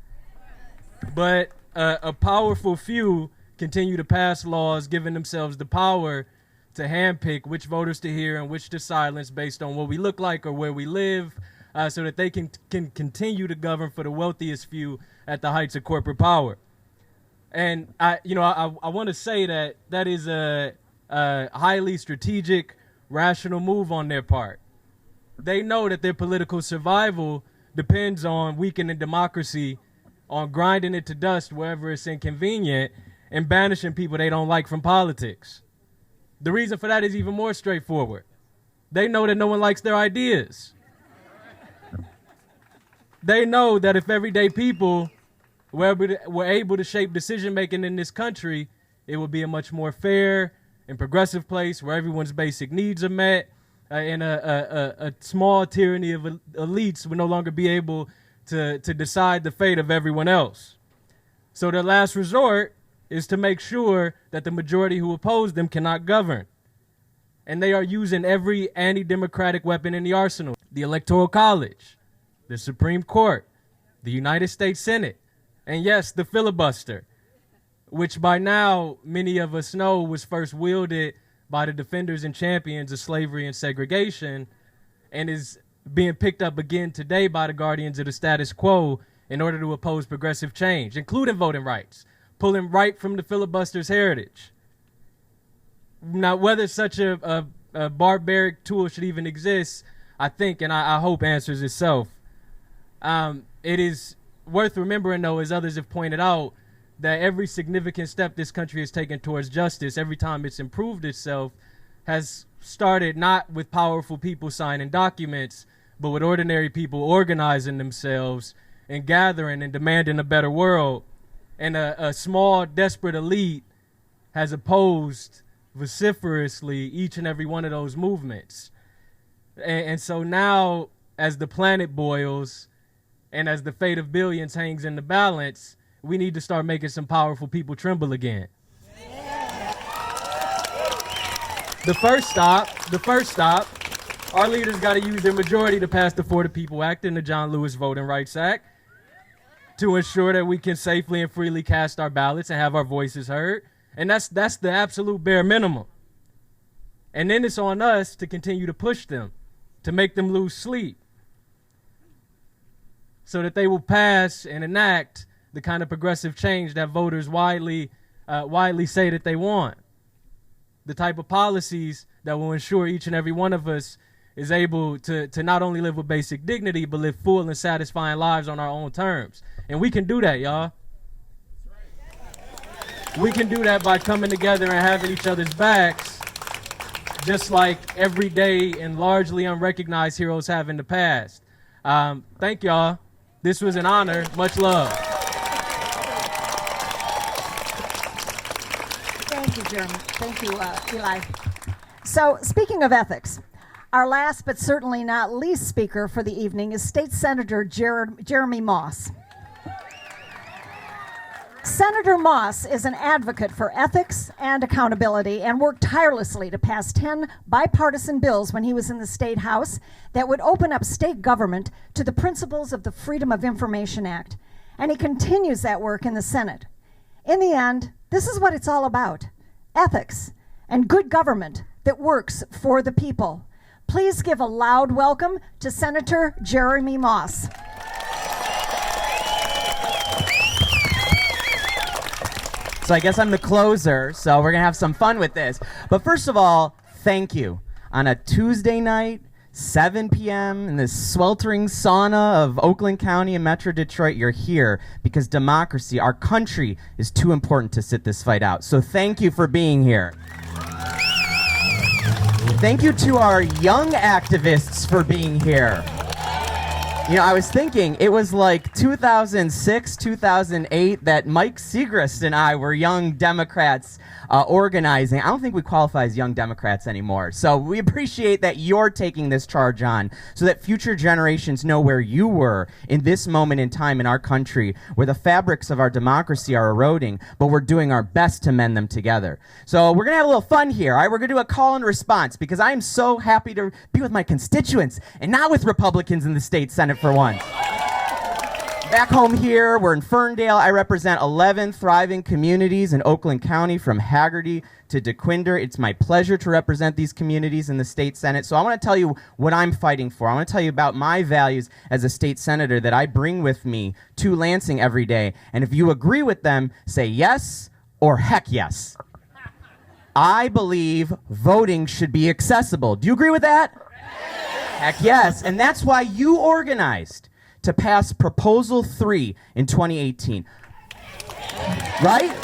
But a powerful few continue to pass laws giving themselves the power to handpick which voters to hear and which to silence based on what we look like or where we live, so that they can continue to govern for the wealthiest few at the heights of corporate power. And I want to say that is a highly strategic, rational move on their part. They know that their political survival depends on weakening democracy, on grinding it to dust wherever it's inconvenient, and banishing people they don't like from politics. The reason for that is even more straightforward. They know that no one likes their ideas. They know that if everyday people were able to shape decision-making in this country, it would be a much more fair and progressive place where everyone's basic needs are met, and a small tyranny of elites would no longer be able to decide the fate of everyone else. So their last resort is to make sure that the majority who oppose them cannot govern. And they are using every anti-democratic weapon in the arsenal: the Electoral College, the Supreme Court, the United States Senate, and yes, the filibuster, which by now many of us know was first wielded by the defenders and champions of slavery and segregation, and is being picked up again today by the guardians of the status quo in order to oppose progressive change, including voting rights, pulling right from the filibuster's heritage. Now, whether such a barbaric tool should even exist, I think, and I hope answers itself. It is worth remembering, though, as others have pointed out, that every significant step this country has taken towards justice, every time it's improved itself, has started not with powerful people signing documents, but with ordinary people organizing themselves and gathering and demanding a better world. And a small, desperate elite has opposed vociferously each and every one of those movements. And so now, as the planet boils and as the fate of billions hangs in the balance, we need to start making some powerful people tremble again. The first stop, our leaders got to use their majority to pass the For the People Act and the John Lewis Voting Rights Act to ensure that we can safely and freely cast our ballots and have our voices heard. And that's the absolute bare minimum. And then it's on us to continue to push them, to make them lose sleep, so that they will pass and enact the kind of progressive change that voters widely say that they want. The type of policies that will ensure each and every one of us is able to not only live with basic dignity, but live full and satisfying lives on our own terms. And we can do that, y'all. We can do that by coming together and having each other's backs, just like everyday and largely unrecognized heroes have in the past. Thank y'all. This was an honor. Much love. Thank you, Jeremy. Thank you, Eli. So, speaking of ethics, our last but certainly not least speaker for the evening is State Senator Jeremy Moss. Senator Moss is an advocate for ethics and accountability and worked tirelessly to pass 10 bipartisan bills when he was in the State House that would open up state government to the principles of the Freedom of Information Act. And he continues that work in the Senate. In the end, this is what it's all about: ethics and good government that works for the people. Please give a loud welcome to Senator Jeremy Moss. So I guess I'm the closer, so we're going to have some fun with this. But first of all, thank you. On a Tuesday night, 7 p.m. in this sweltering sauna of Oakland County and Metro Detroit, you're here because democracy, our country, is too important to sit this fight out. So thank you for being here. Thank you to our young activists for being here. You know, I was thinking, it was like 2006, 2008 that Mike Siegrist and I were young Democrats organizing. I don't think we qualify as young Democrats anymore. So we appreciate that you're taking this charge on so that future generations know where you were in this moment in time in our country where the fabrics of our democracy are eroding, but we're doing our best to mend them together. So we're going to have a little fun here. All right, we're going to do a call and response because I am so happy to be with my constituents and not with Republicans in the state Senate for once. Back home here, we're in Ferndale. I represent 11 thriving communities in Oakland County from Haggerty to DeQuinder. It's my pleasure to represent these communities in the state Senate. So I want to tell you what I'm fighting for. I want to tell you about my values as a state senator that I bring with me to Lansing every day. And if you agree with them, say yes or heck yes. I believe voting should be accessible. Do you agree with that? Heck yes. And that's why you organized to pass Proposal 3 in 2018. Right?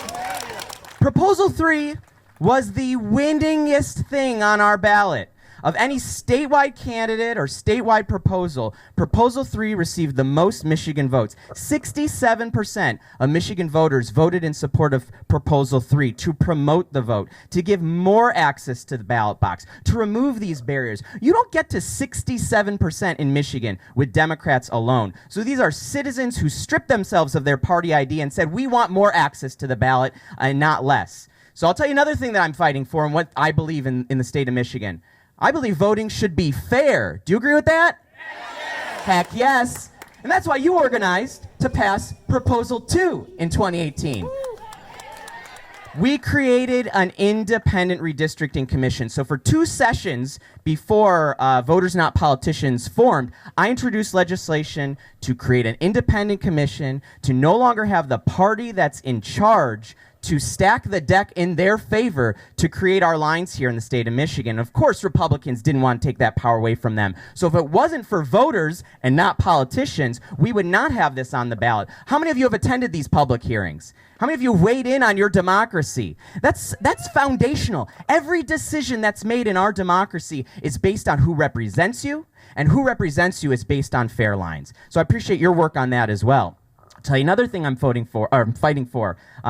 Proposal 3 was the winningest thing on our ballot. Of any statewide candidate or statewide proposal, Proposal 3 received the most Michigan votes. 67% of Michigan voters voted in support of Proposal 3 to promote the vote, to give more access to the ballot box, to remove these barriers. You don't get to 67% in Michigan with Democrats alone. So these are citizens who stripped themselves of their party ID and said, we want more access to the ballot and not less. So I'll tell you another thing that I'm fighting for and what I believe in the state of Michigan. I believe voting should be fair. Do you agree with that? Yes. Heck yes. And that's why you organized to pass Proposal 2 in 2018. Woo. We created an independent redistricting commission. So for 2 sessions before Voters Not Politicians formed, I introduced legislation to create an independent commission, to no longer have the party that's in charge to stack the deck in their favor to create our lines here in the state of Michigan. Of course, Republicans didn't want to take that power away from them. So if it wasn't for voters and not politicians, we would not have this on the ballot. How many of you have attended these public hearings? How many of you weighed in on your democracy? That's foundational. Every decision that's made in our democracy is based on who represents you, and who represents you is based on fair lines. So I appreciate your work on that as well. I'll tell you another thing I'm fighting for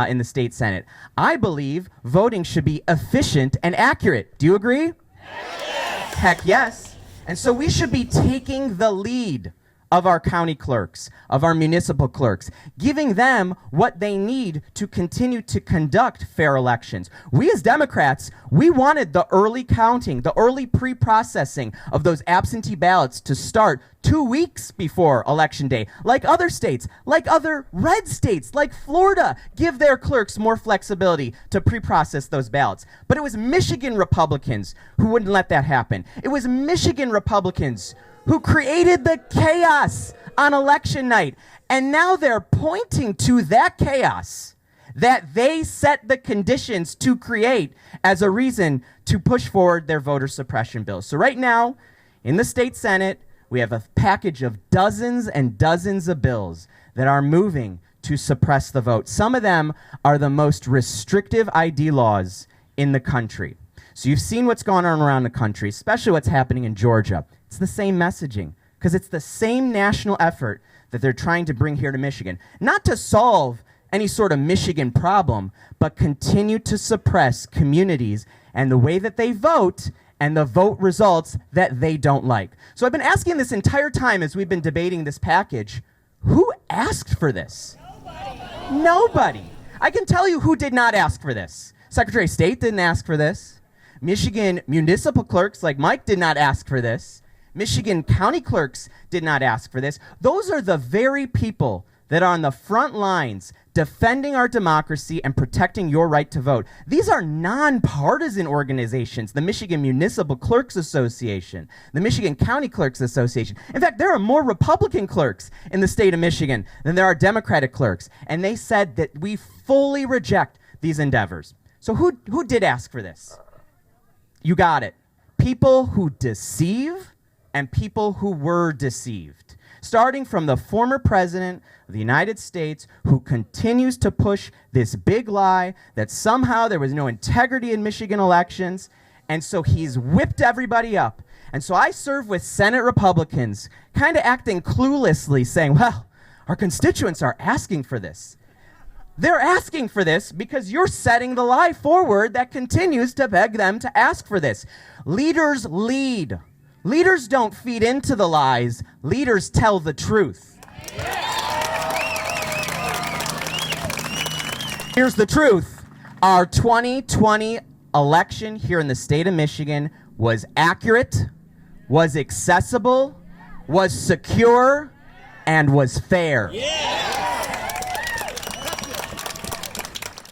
in the state Senate. I believe voting should be efficient and accurate. Do you agree? Yes. Heck yes. And so we should be taking the lead of our county clerks, of our municipal clerks, giving them what they need to continue to conduct fair elections. We as Democrats, we wanted the early counting, the early pre-processing of those absentee ballots to start 2 weeks before Election Day, like other states, like other red states, like Florida, give their clerks more flexibility to pre-process those ballots. But it was Michigan Republicans who wouldn't let that happen. It was Michigan Republicans who created the chaos on election night. And now they're pointing to that chaos that they set the conditions to create as a reason to push forward their voter suppression bills. So right now, in the state Senate, we have a package of dozens and dozens of bills that are moving to suppress the vote. Some of them are the most restrictive ID laws in the country. So you've seen what's going on around the country, especially what's happening in Georgia. It's the same messaging, because it's the same national effort that they're trying to bring here to Michigan. Not to solve any sort of Michigan problem, but continue to suppress communities and the way that they vote and the vote results that they don't like. So I've been asking this entire time as we've been debating this package, who asked for this? Nobody. I can tell you who did not ask for this. Secretary of State didn't ask for this. Michigan municipal clerks like Mike did not ask for this. Michigan county clerks did not ask for this. Those are the very people that are on the front lines defending our democracy and protecting your right to vote. These are nonpartisan organizations, the Michigan Municipal Clerks Association, the Michigan County Clerks Association. In fact, there are more Republican clerks in the state of Michigan than there are Democratic clerks. And they said that we fully reject these endeavors. So who did ask for this? You got it. People who deceive and people who were deceived. Starting from the former president of the United States, who continues to push this big lie that somehow there was no integrity in Michigan elections, and so he's whipped everybody up. And so I serve with Senate Republicans, kind of acting cluelessly, saying, well, our constituents are asking for this. They're asking for this because you're setting the lie forward that continues to beg them to ask for this. Leaders lead. Leaders don't feed into the lies. Leaders tell the truth. Here's the truth. Our 2020 election here in the state of Michigan was accurate, was accessible, was secure, and was fair.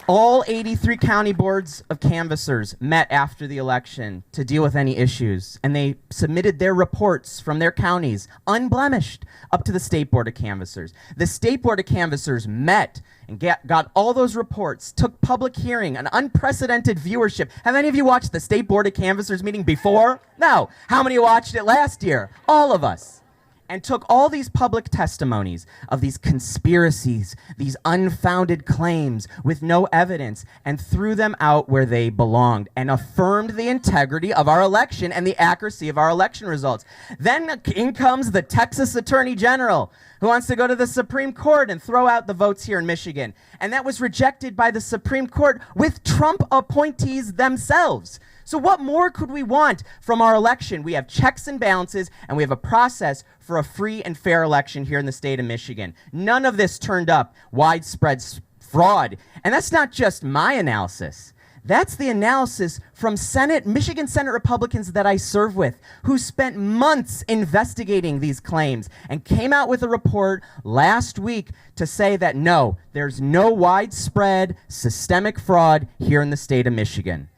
All 83 county boards of canvassers met after the election to deal with any issues, and they submitted their reports from their counties, unblemished, up to the State Board of Canvassers. The State Board of Canvassers met and got all those reports, took public hearing, an unprecedented viewership. Have any of you watched the State Board of Canvassers meeting before? No. How many watched it last year? All of us. And took all these public testimonies of these conspiracies, these unfounded claims with no evidence, and threw them out where they belonged and affirmed the integrity of our election and the accuracy of our election results. Then in comes the Texas Attorney General, who wants to go to the Supreme Court and throw out the votes here in Michigan. And that was rejected by the Supreme Court with Trump appointees themselves. So what more could we want from our election? We have checks and balances, and we have a process for a free and fair election here in the state of Michigan. None of this turned up widespread fraud. And that's not just my analysis. That's the analysis from Michigan Senate Republicans that I serve with, who spent months investigating these claims and came out with a report last week to say that no, there's no widespread systemic fraud here in the state of Michigan.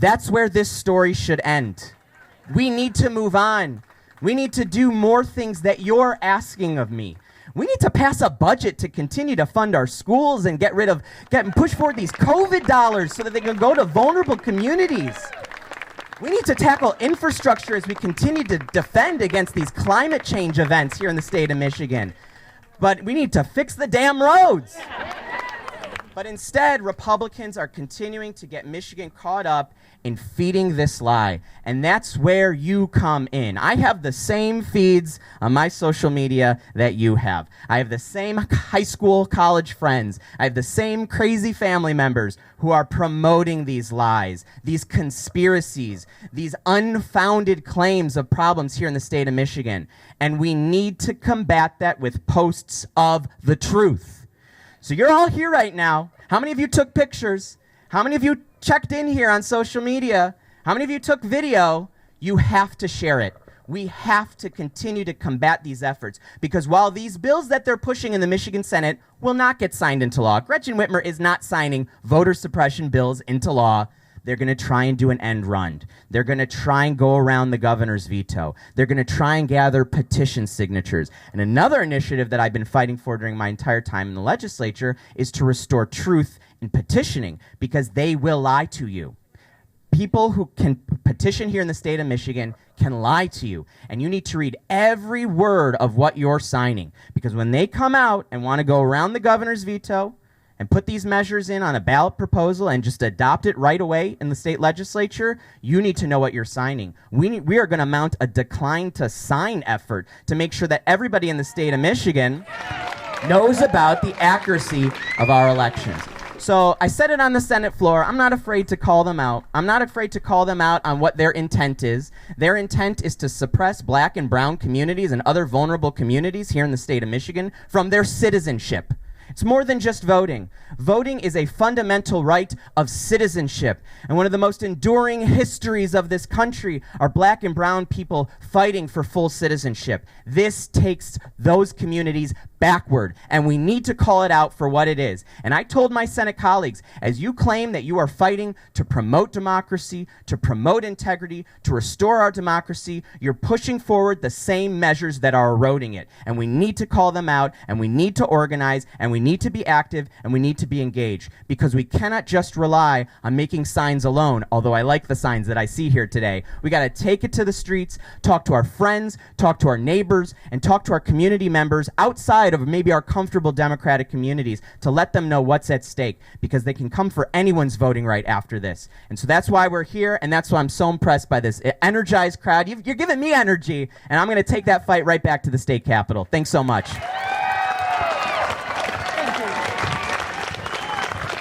That's where this story should end. We need to move on. We need to do more things that you're asking of me. We need to pass a budget to continue to fund our schools and push forward these COVID dollars so that they can go to vulnerable communities. We need to tackle infrastructure as we continue to defend against these climate change events here in the state of Michigan. But we need to fix the damn roads. But instead, Republicans are continuing to get Michigan caught up in feeding this lie. And that's where you come in. I have the same feeds on my social media that you have. I have the same high school, college friends. I have the same crazy family members who are promoting these lies, these conspiracies, these unfounded claims of problems here in the state of Michigan. And we need to combat that with posts of the truth. So you're all here right now. How many of you took pictures? How many of you checked in here on social media? How many of you took video? You have to share it. We have to continue to combat these efforts, because while these bills that they're pushing in the Michigan Senate will not get signed into law, Gretchen Whitmer is not signing voter suppression bills into law. They're going to try and do an end run. They're going to try and go around the governor's veto. They're going to try and gather petition signatures. And another initiative that I've been fighting for during my entire time in the legislature is to restore truth in petitioning, because they will lie to you. People who can petition here in the state of Michigan can lie to you, and you need to read every word of what you're signing, because when they come out and want to go around the governor's veto and put these measures in on a ballot proposal and just adopt it right away in the state legislature, you need to know what you're signing. We are going to mount a decline to sign effort to make sure that everybody in the state of Michigan knows about the accuracy of our elections. So I said it on the Senate floor. I'm not afraid to call them out. I'm not afraid to call them out on what their intent is. Their intent is to suppress black and brown communities and other vulnerable communities here in the state of Michigan from their citizenship. It's more than just voting. Voting is a fundamental right of citizenship. And one of the most enduring histories of this country are black and brown people fighting for full citizenship. This takes those communities backward, and we need to call it out for what it is. And I told my Senate colleagues, as you claim that you are fighting to promote democracy, to promote integrity, to restore our democracy, you're pushing forward the same measures that are eroding it. And we need to call them out, and we need to organize, and we need to be active and we need to be engaged, because we cannot just rely on making signs alone, although I like the signs that I see here today. We got to take it to the streets, talk to our friends, talk to our neighbors, and talk to our community members outside of maybe our comfortable Democratic communities to let them know what's at stake, because they can come for anyone's voting right after this. And so that's why we're here, and that's why I'm so impressed by this energized crowd. You're giving me energy, and I'm going to take that fight right back to the state capitol. Thanks so much.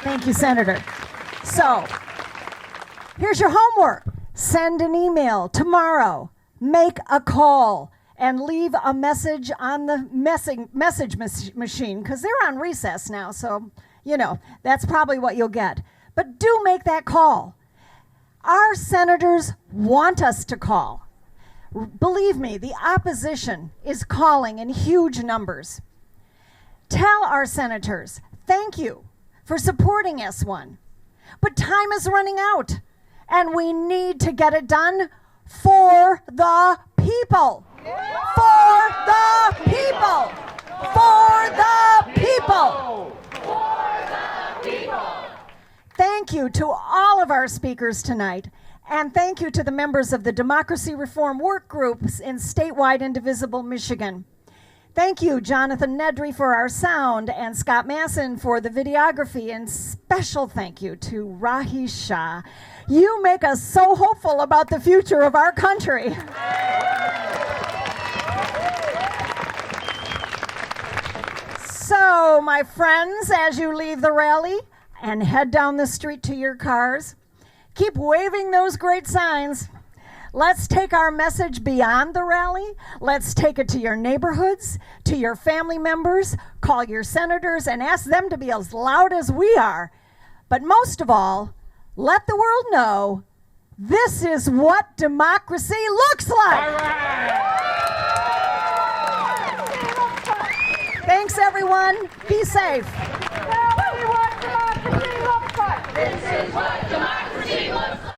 Thank you, Senator. So, here's your homework. Send an email tomorrow. Make a call and leave a message on the message machine, because they're on recess now, so, that's probably what you'll get. But do make that call. Our senators want us to call. Believe me, the opposition is calling in huge numbers. Tell our senators, thank you for supporting S1. But time is running out, and we need to get it done for the people. For the people. For the people. For the people. Thank you to all of our speakers tonight, and thank you to the members of the Democracy Reform Work Groups in statewide Indivisible, Michigan. Thank you, Jonathan Nedry, for our sound, and Scott Masson for the videography, and special thank you to Rahi Shah. You make us so hopeful about the future of our country. So, my friends, as you leave the rally and head down the street to your cars, keep waving those great signs. Let's take our message beyond the rally. Let's take it to your neighborhoods, to your family members, call your senators, and ask them to be as loud as we are. But most of all, let the world know this is what democracy looks like. All right. Thanks, everyone. Be safe. Well, we want democracy looks like. This is what